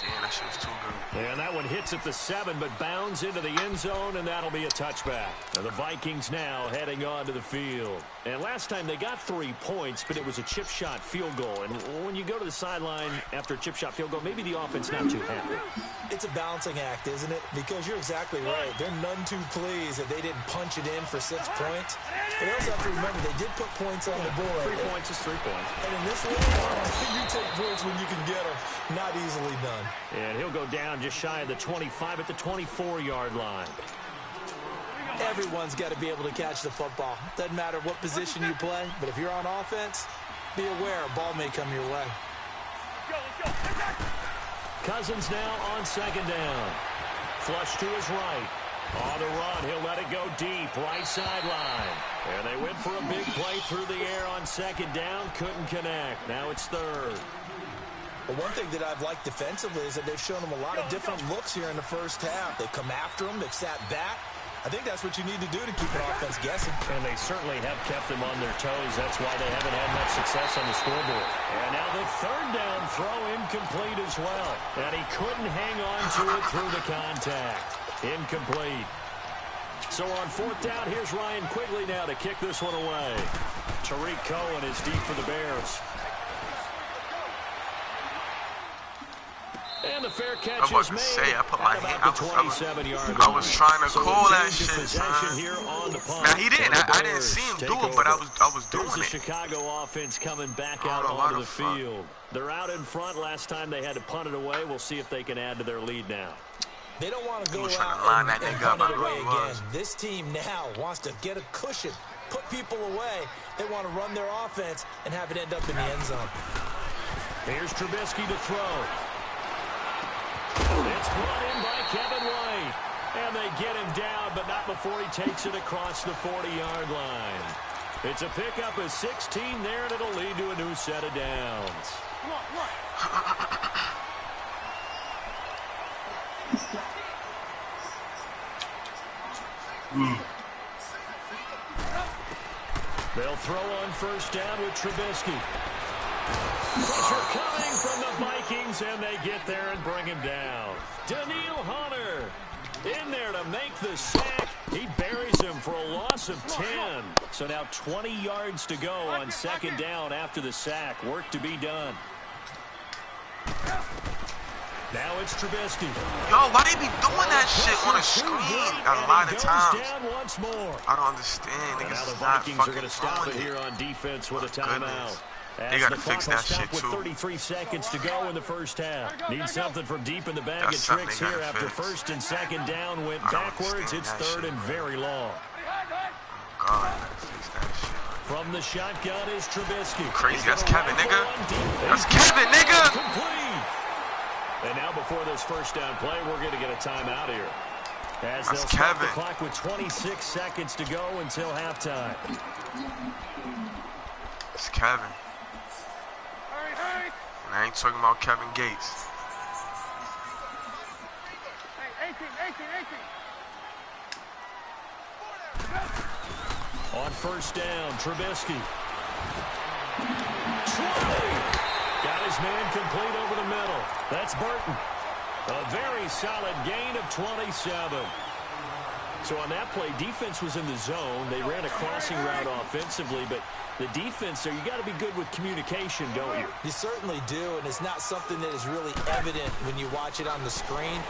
Damn, that shit was too good. And that one hits at the 7, but bounds into the end zone, and that'll be a touchback. And the Vikings now heading onto the field. And last time they got 3 points, but it was a chip shot field goal. And when you go to the sideline after a chip shot field goal, maybe the offense not too happy. It's a balancing act, isn't it? Because you're exactly right. They're none too pleased that they didn't punch it in for 6 points. But also have to remember, they did put points on the board. 3 points is 3 points. And in this league, you take points when you can get them. Not easily done. And he'll go down just shy of the 25 at the 24-yard line. Everyone's got to be able to catch the football. Doesn't matter what position you play, but if you're on offense, be aware a ball may come your way. Cousins now on 2nd down. Flush to his right. On the run, he'll let it go deep, right sideline. And they went for a big play through the air on 2nd down, couldn't connect. Now it's 3rd. Well, one thing that I've liked defensively is that they've shown them a lot of different looks here in the first half. They've come after them, they've sat back, I think that's what you need to do to keep an offense guessing. And they certainly have kept them on their toes. That's why they haven't had much success on the scoreboard. And now the third down throw incomplete as well. And he couldn't hang on to it through the contact. Incomplete. So on fourth down, here's Ryan Quigley now to kick this one away. Tariq Cohen is deep for the Bears. And the fair catch I was is made. say, I put my hand. I was trying to call that shit, here on the punt. Now he didn't. I didn't see him do it, but I was doing Here's the it. Chicago offense coming back out onto the field. They're out in front. Last time they had to punt it away. We'll see if they can add to their lead now. They don't want to go trying to out line and that nigga up. punt it I away really again. was. This team now wants to get a cushion, put people away. They want to run their offense and have it end up in the end zone. Here's Trubisky to throw. It's brought in by Kevin White. And they get him down, but not before he takes it across the 40-yard line. It's a pickup of 16 there, and it'll lead to a new set of downs. Come on, come on. They'll throw on first down with Trubisky. Pressure coming from the Vikings, and they get there and bring him down. Danielle Hunter in there to make the sack. He buries him for a loss of 10. So now 20 yards to go on second down after the sack. Work to be done. Now it's Trubisky. Yo, why they be doing that shit on a screen a lot of times? Down once more. I don't understand. And now Niggas the is not Vikings are fucking going to stop it doing here on defense with a timeout. They gotta fix that shit, with too. 33 seconds to go in the first half. Need something from deep in the bag That's of something tricks they here gotta after fix. first and second down went I don't backwards. understand It's that third shit. and very long. God, fix that shit. From the shotgun is Trubisky. Crazy, He's that's gonna Kevin, rifle nigga. one deep. That's Kevin, nigga. Complete. And now before this first down play, we're going to get a timeout here. As they'll That's stop the Kevin. clock with 26 seconds to go until halftime. It's Kevin. Hurry, hurry. And I ain't talking about Kevin Gates. Hey, 18. On first down, Trubisky. Got his man complete over the middle. That's Burton. A very solid gain of 27. So on that play, defense was in the zone. They ran a crossing route offensively, but the defense there, you got to be good with communication, don't you? You certainly do, and it's not something that is really evident when you watch it on the screen.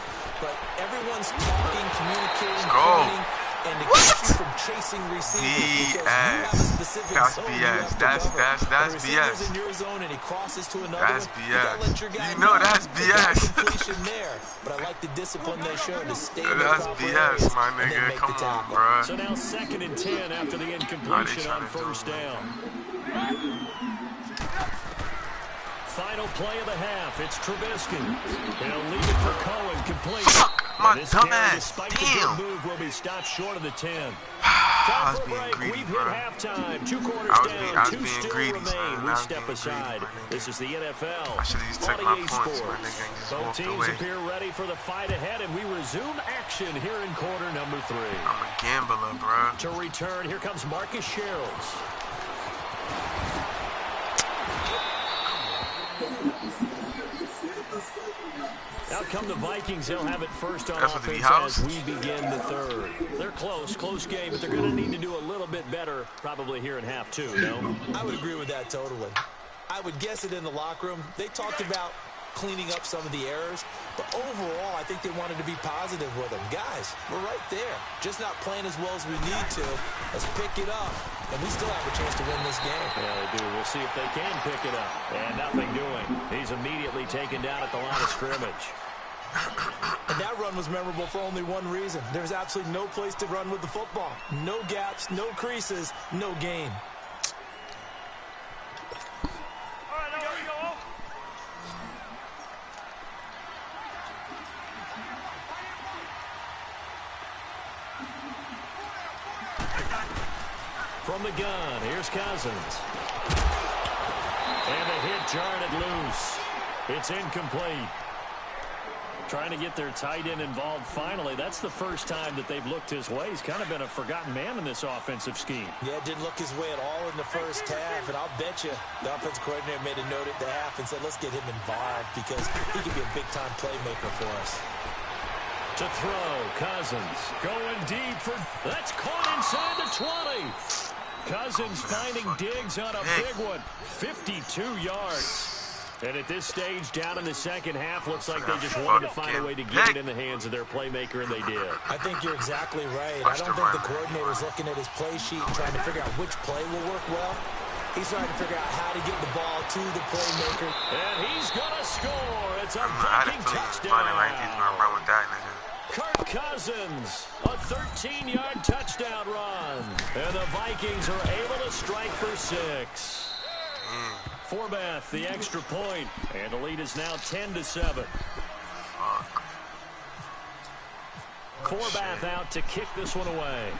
But everyone's talking, communicating, pointing, and it keeps you from chasing receivers. That's BS. That's BS. In your zone and he crosses to another That's one. BS. You gotta let your guy You know that's BS. completion there. But I like the discipline they showed to stay in the That's proper BS, areas my and then nigga. make Come the on, tackle. bro. So now 2nd and 10 after the incompletion on first down. Final play of the half. It's Trubisky. He'll leave it for Cohen, complete. Fuck, my And this dumb carry, ass. despite the Damn. good move, will be stopped short of the 10. I was Time for a being break. greedy, We've bro. hit halftime. 2 quarters I was down, 2 being still greedy, remain. son. We I was step being greedy, aside. my nigga. This is the NFL. I should've just took on my EA points, my Sports. nigga, and just Both walked teams away. appear ready for the fight ahead, and we resume action here in quarter number 3. I'm a gambler, bro. To return, here comes Marcus Sherrills. Out come the Vikings. They'll have it first on That's what the offense house. as we begin the third. They're close game, but they're going to need to do a little bit better probably here in half 2, no? I would agree with that totally. I would guess it in the locker room. They talked about cleaning up some of the errors, but overall, I think they wanted to be positive with them. Guys, we're right there. Just not playing as well as we need to. Let's pick it up, and we still have a chance to win this game. Yeah, they do. We'll see if they can pick it up. And nothing doing. He's immediately taken down at the line of scrimmage. And that run was memorable for only one reason. There's absolutely no place to run with the football. No gaps, no creases, no gain. All right, let's go. From the gun, here's Cousins. And a hit jarred it loose. It's incomplete. Trying to get their tight end involved finally. That's the first time that they've looked his way. He's kind of been a forgotten man in this offensive scheme. Yeah, didn't look his way at all in the first half. And I'll bet you the offensive coordinator made a note at the half and said, let's get him involved because he can be a big-time playmaker for us. To throw, Cousins going deep for... That's caught inside the 20. Cousins finding Diggs on a big one. 52 yards. And at this stage, down in the second half, looks like they just wanted to find a way to get it in the hands of their playmaker, and they did. I think you're exactly right. I don't think the coordinator's looking at his play sheet and trying to figure out which play will work well. He's trying to figure out how to get the ball to the playmaker. And he's going to score. It's a Viking touchdown. Kirk Cousins, a 13-yard touchdown run. And the Vikings are able to strike for 6. Forbath, the extra point, and the lead is now 10-7. Forbath out to kick this one away.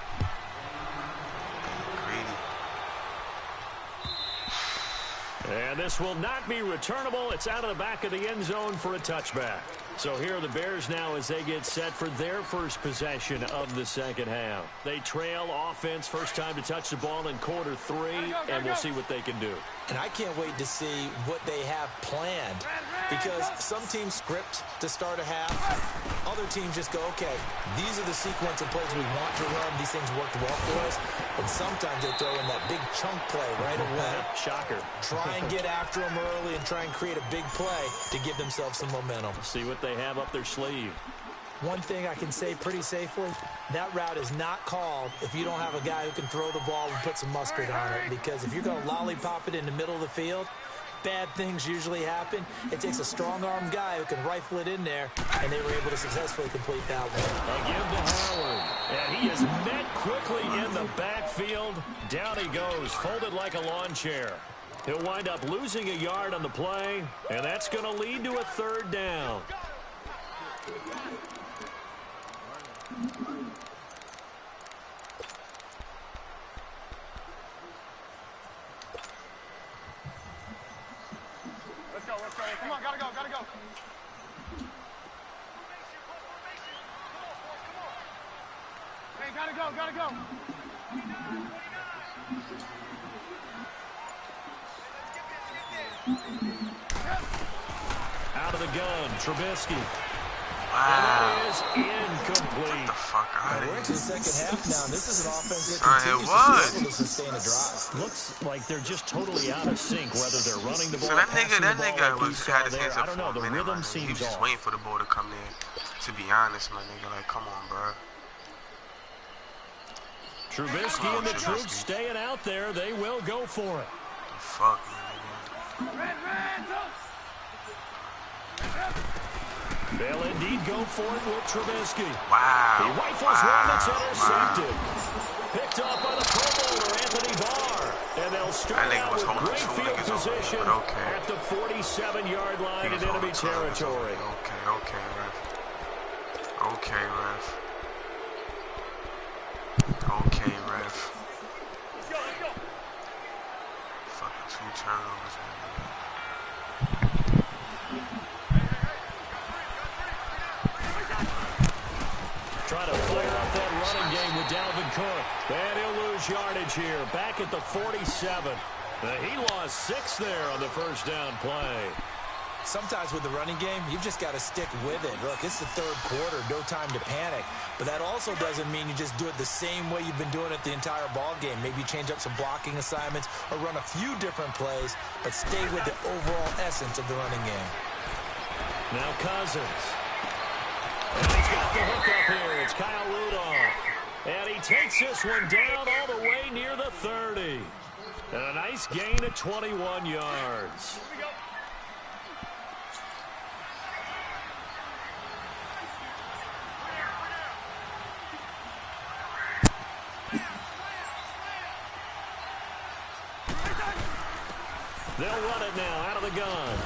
And this will not be returnable. It's out of the back of the end zone for a touchback. So here are the Bears now as they get set for their first possession of the second half. They trail offense, first time to touch the ball in quarter 3, and we'll see what they can do. And I can't wait to see what they have planned because some teams script to start a half. Other teams just go, okay, these are the sequence of plays we want to run. These things worked well for us. And sometimes they throw in that big chunk play right away. Shocker. Try and get after them early and try and create a big play to give themselves some momentum. See what they have up their sleeve. One thing I can say pretty safely, that route is not called if you don't have a guy who can throw the ball and put some mustard on it. Because if you're going to lollipop it in the middle of the field, bad things usually happen. It takes a strong-arm guy who can rifle it in there, and they were able to successfully complete that one. Again to Howard, and he is met quickly in the backfield. Down he goes, folded like a lawn chair. He'll wind up losing a yard on the play, and that's going to lead to a 3rd down. Let's go. Come on, gotta go. Hey, gotta go. Out of the gun, Trubisky. Wow. And that is incomplete. What the fuck are We're into the second half now. This is an offense that continues to struggle to sustain a drive. Looks like they're just totally out of sync, whether they're running the ball, So that passing the nigga ball, was had his there. hands I up don't for know, a the minute, rhythm man. He seems was just off. waiting for the ball to come in. To be honest, my nigga, like, come on, bro. Trubisky and the troops staying out there. They will go for it. The fuck, man. They'll indeed go for it with Trubisky. Wow. He rifles one that's intercepted. Picked up by the Pro Bowler, Anthony Barr. And they'll start out with great field position at the 47-yard line in enemy territory. Okay, ref. Okay, ref. Fucking 2 turnovers, man. Trying to flare up that running game with Dalvin Cook. And he'll lose yardage here. Back at the 47. He lost 6 there on the first down play. Sometimes with the running game, you've just got to stick with it. Look, it's the 3rd quarter, no time to panic. But that also doesn't mean you just do it the same way you've been doing it the entire ball game. Maybe change up some blocking assignments or run a few different plays, but stay with the overall essence of the running game. Now Cousins. And he's got the hook up here. It's Kyle Rudolph. And he takes this one down all the way near the 30. And a nice gain of 21 yards. They'll run it now out of the gun.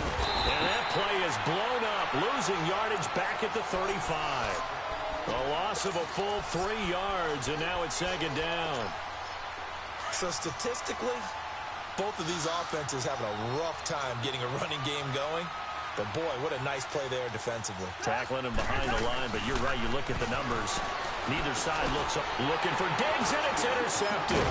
And that play is blown up, losing yardage back at the 35. A loss of a full 3 yards, and now it's 2nd down. So statistically, both of these offenses having a rough time getting a running game going. But, boy, what a nice play there defensively. Tackling him behind the line, but you're right. You look at the numbers. Neither side looks up, looking for Diggs, and it's intercepted.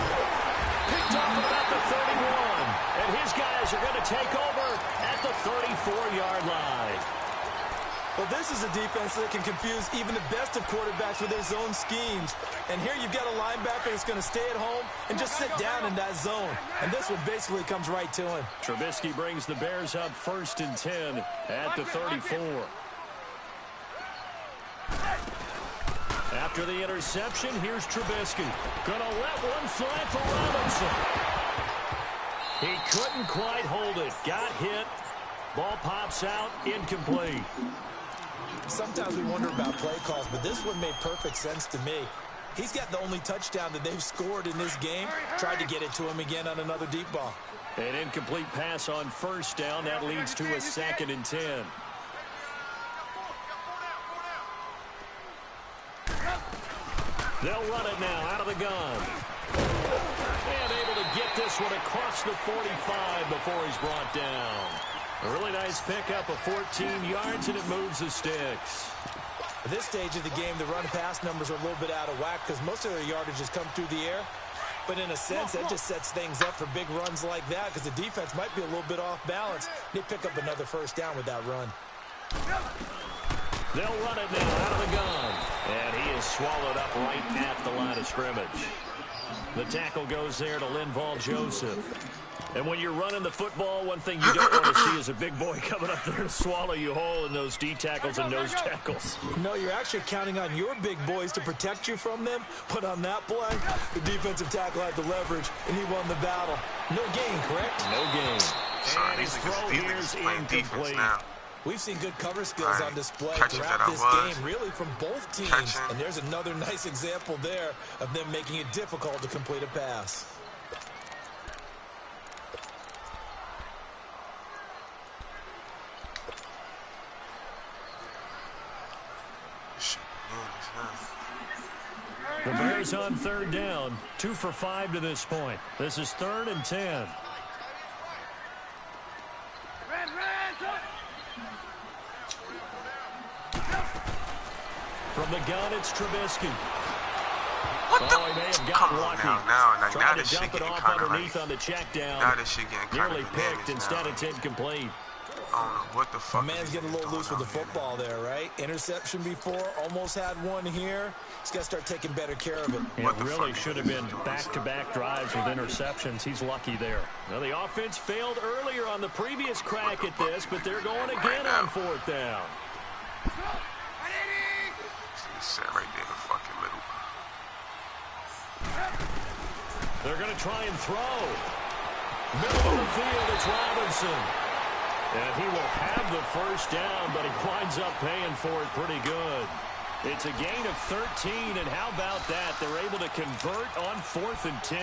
Picked off at about the 31. And his guys are going to take over at the 34-yard line. Well, this is a defense that can confuse even the best of quarterbacks with their zone schemes. And here you've got a linebacker that's going to stay at home and just sit down in that zone. And this one basically comes right to him. Trubisky brings the Bears up 1st and 10 at the 34. After the interception, here's Trubisky. Gonna let one fly for Robinson. He couldn't quite hold it. Got hit. Ball pops out. Incomplete. Sometimes we wonder about play calls, but this one made perfect sense to me. He's got the only touchdown that they've scored in this game. Tried to get it to him again on another deep ball. An incomplete pass on 1st down. That leads to a 2nd and 10. They'll run it now out of the gun. And able to get this one across the 45 before he's brought down. A really nice pickup of 14 yards, and it moves the sticks. At this stage of the game, the run-pass numbers are a little bit out of whack because most of their yardage has come through the air. But in a sense, that just sets things up for big runs like that because the defense might be a little bit off balance. They pick up another 1st down with that run. They'll run it now out of the gun. And he is swallowed up right at the line of scrimmage. The tackle goes there to Linval Joseph. And when you're running the football, one thing you don't want to see is a big boy coming up there to swallow you whole in those D tackles and nose tackles. No, you're actually counting on your big boys to protect you from them. But on that play, the defensive tackle had the leverage, and he won the battle. No gain, correct? No gain. Son, And his throw here is playing defense incomplete. now. We've seen good cover skills on display Catches throughout that this I was. game, really from both teams. Catching. And there's another nice example there of them making it difficult to complete a pass. The Bears on 3rd down. 2 for 5 to this point. This is 3rd and 10. From the gun, it's Trubisky. What the? He may have gotten Come on lucky. now Trying this to shit dump it getting off kind of underneath like, on the check down. now this shit getting kind Nearly of picked. bananas Instead, now. it's incomplete. I don't know what the fuck. The man's is getting a little going loose with the on here. football there, right? Interception before, almost had one here. He's got to start taking better care of it. It What the really fuck should is have been he doing? back-to-back drives with interceptions. He's lucky there. Now, the offense failed earlier on the previous crack at this, but they're going again on 4th down. He's set right there in the fucking middle. They're going to try and throw. Middle of the field, it's Robinson. And he will have the 1st down, but he winds up paying for it pretty good. It's a gain of 13, and how about that? They're able to convert on 4th and 10.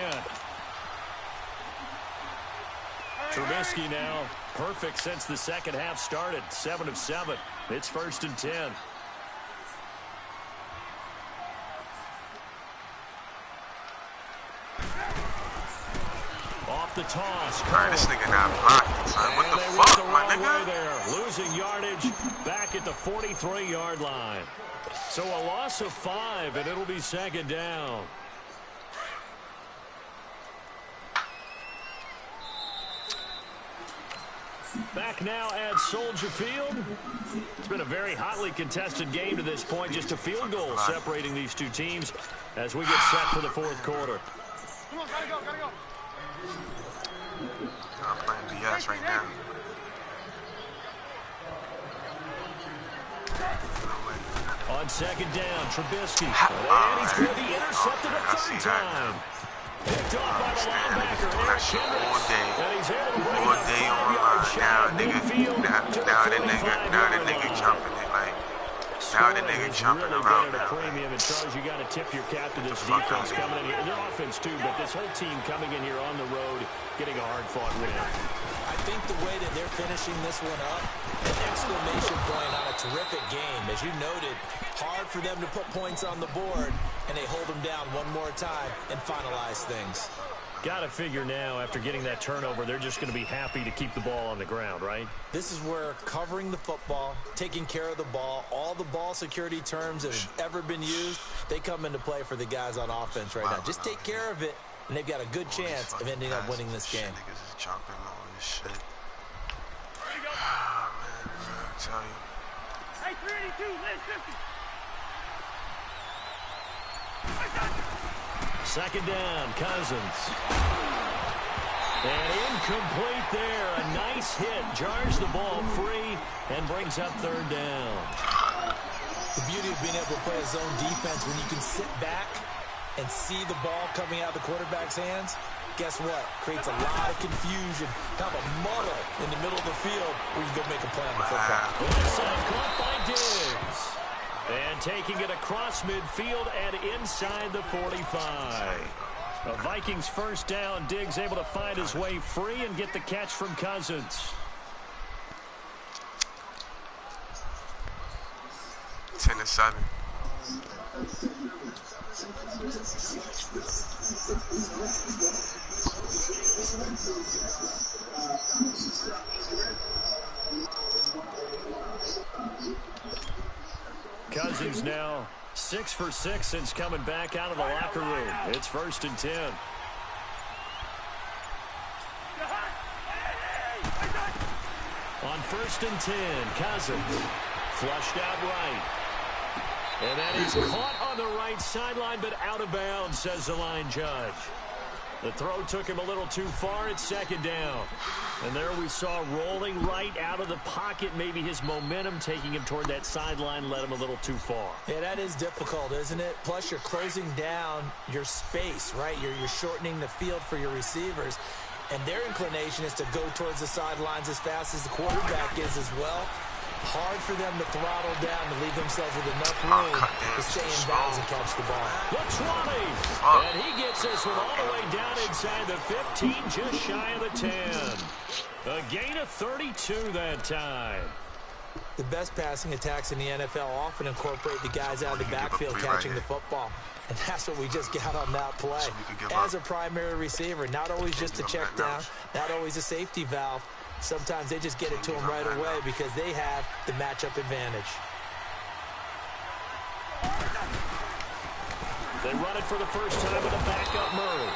Trubisky now, perfect since the second half started. 7 of 7. It's 1st and 10. Off the toss. Alright, this nigga not blocking, son. What the They went fuck, the my wrong way nigga? there. Losing yardage back at the 43-yard line. So a loss of 5, and it'll be 2nd down. Back now at Soldier Field. It's been a very hotly contested game to this point. Just a field goal separating these two teams as we get set for the 4th quarter. Come on, gotta go, gotta go. I'm playing BS right now. On 2nd down, Trubisky. And he's going to be intercepted a 3rd time. Picked off by the linebacker, Eric Kendricks. And he's able to bring All it day a on 5-yard line. shot midfield to the Now the 45-yard nigga line. jumping it like. Now the nigga jumping really around been at a now. premium, and Charles, you got to tip your cap to this Fuck defense out of coming in here. Their offense too, but this whole team coming in here on the road, getting a hard-fought win. I think the way that they're finishing this one up, an exclamation point on a terrific game. As you noted, hard for them to put points on the board, and they hold them down one more time and finalize things. Got to figure now, after getting that turnover, they're just going to be happy to keep the ball on the ground, right? This is where covering the football, taking care of the ball, all the ball security terms that have ever been used, they come into play for the guys on offense right now. Just take care of it, and they've got a good chance of ending up winning this game. Niggas is jumping on this shit. Ah, man, I tell you. Hey, 382, list 50. Second down, Cousins. And incomplete there. A nice hit. Jars the ball free and brings up third down. The beauty of being able to play a zone defense when you can sit back and see the ball coming out of the quarterback's hands, guess what? Creates a lot of confusion, kind of a muddle in the middle of the field where you go make a play on the football. Inside caught by Diggs. And taking it across midfield and inside the 45. The Vikings first down. Diggs able to find his way free and get the catch from Cousins. 10-7. Cousins now 6 for 6 since coming back out of the locker room. It's 1st and 10. On 1st and 10, Cousins flushed out right. And that is caught on the right sideline, but out of bounds, says the line judge. The throw took him a little too far. It's 2nd down. And there we saw rolling right out of the pocket. Maybe his momentum taking him toward that sideline led him a little too far. Yeah, that is difficult, isn't it? Plus, you're closing down your space, right? You're shortening the field for your receivers. And their inclination is to go towards the sidelines as fast as the quarterback is as well. Hard for them to throttle down to leave themselves with enough room to stay in bounds and catch the ball. The 20. And he gets this one all the way down inside the 15, just shy of the 10. A gain of 32 that time. The best passing attacks in the NFL often incorporate the guys out of the backfield catching the football. And that's what we just got on that play. As a primary receiver, not always just a check down, not always a safety valve. Sometimes they just get it to him right away because they have the matchup advantage. They run it for the first time with a backup Murray.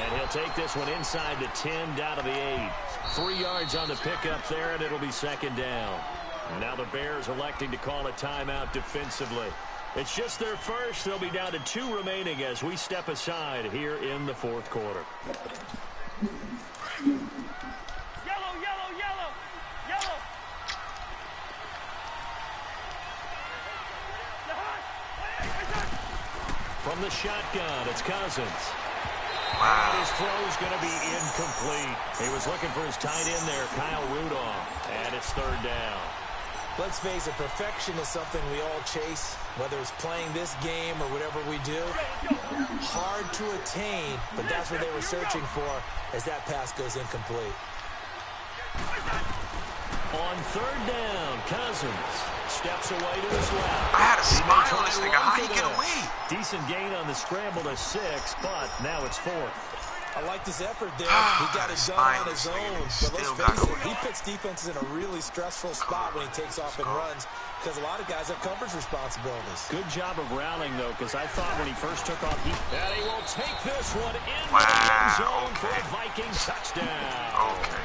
And he'll take this one inside the 10, down to the 8. 3 yards on the pickup there, and it'll be 2nd down. Now the Bears electing to call a timeout defensively. It's just their first. They'll be down to 2 remaining as we step aside here in the 4th quarter. From the shotgun, it's Cousins. Wow. And his throw's going to be incomplete. He was looking for his tight end there, Kyle Rudolph. And it's 3rd down. Let's face it, perfection is something we all chase, whether it's playing this game or whatever we do. Hard to attain, but that's what they were searching for as that pass goes incomplete. On 3rd down, Cousins steps away to his left. I had a smile on this nigga. How'd he get away? Decent gain on the scramble to 6, but now it's 4th. I like this effort there. He got it done on his own. But let's face it, he puts defenses in a really stressful spot when he takes off and runs because a lot of guys have coverage responsibilities. Good job of rallying, though, because I thought when he first took off, and he will take this one into the end zone for a Viking touchdown. Okay.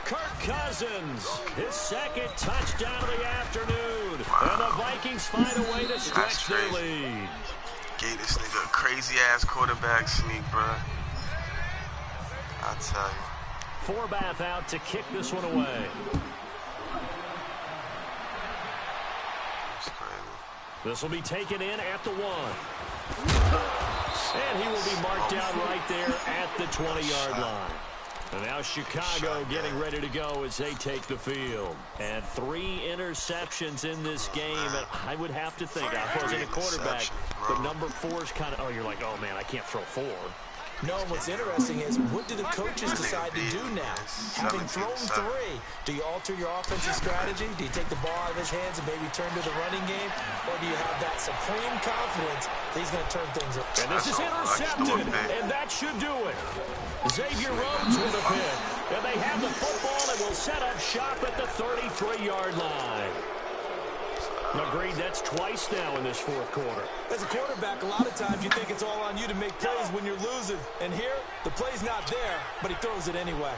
Kirk Cousins, his 2nd touchdown of the afternoon. And the Vikings find a way to stretch their lead. Gave this nigga a crazy-ass quarterback sneak, bro. I tell you. Forbath out to kick this one away. That's crazy. This will be taken in at the 1. And he will be marked down right there at the 20-yard line. And now Chicago getting ready to go as they take the field. And 3 interceptions in this game. And I would have to think, I wasn't a quarterback, but number 4 is kind of, oh, you're like, oh, man, I can't throw 4. No, what's interesting is, what do the coaches decide to do now? Having thrown 3, do you alter your offensive strategy? Do you take the ball out of his hands and maybe turn to the running game? Or do you have that supreme confidence that he's going to turn things around? And this is intercepted, and that should do it. Xavier Rhodes with a pick. And they have the football and will set up shop at the 33-yard line. Agreed, that's twice now in this fourth quarter. As a quarterback, a lot of times you think it's all on you to make plays when you're losing. And here, the play's not there, but he throws it anyway.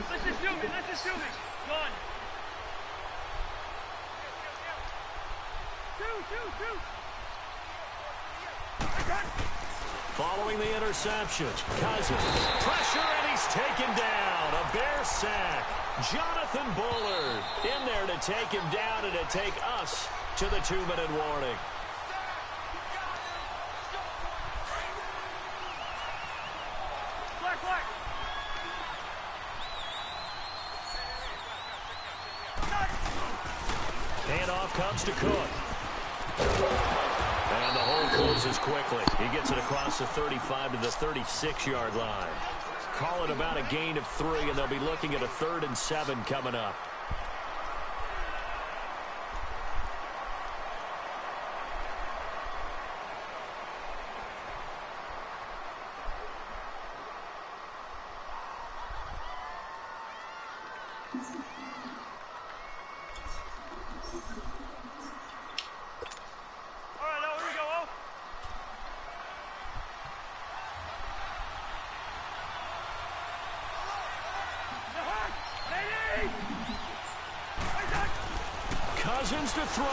Let's just shoot me. Let's just shoot me. Gone. Shoot. Following the interception, Cousins, pressure, and he's taken down. A Bear sack. Jonathan Bullard in there to take him down and to take us to the 2-minute warning. Black. Handoff comes to Cook. And the hole closes quickly. He gets it across the 35 to the 36-yard line. Call it about a gain of 3, and they'll be looking at a 3rd and 7 coming up. Cousins to throw.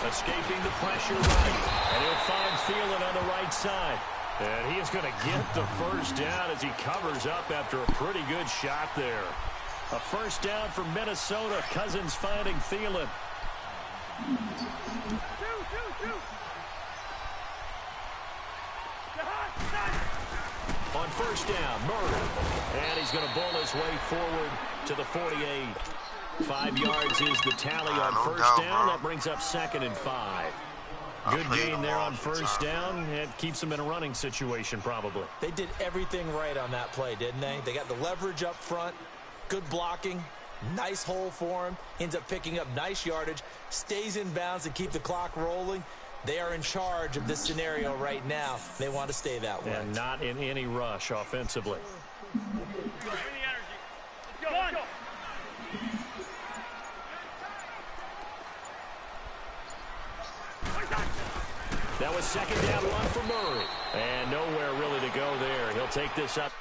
Escaping the pressure right. And he'll find Thielen on the right side. And he is going to get the first down as he covers up after a pretty good shot there. A first down for Minnesota. Cousins finding Thielen. On first down, Murray. And he's going to bull his way forward to the 48. 5 yards is the tally on first down. That brings up 2nd and 5. Good gain there on first down. It keeps them in a running situation, probably. They did everything right on that play, didn't they? They got the leverage up front, good blocking, nice hole for him, ends up picking up nice yardage, stays in bounds to keep the clock rolling. They are in charge of this scenario right now. They want to stay that way. And not in any rush offensively. That was 2nd down 1 for Murray. And nowhere really to go there. He'll take this up.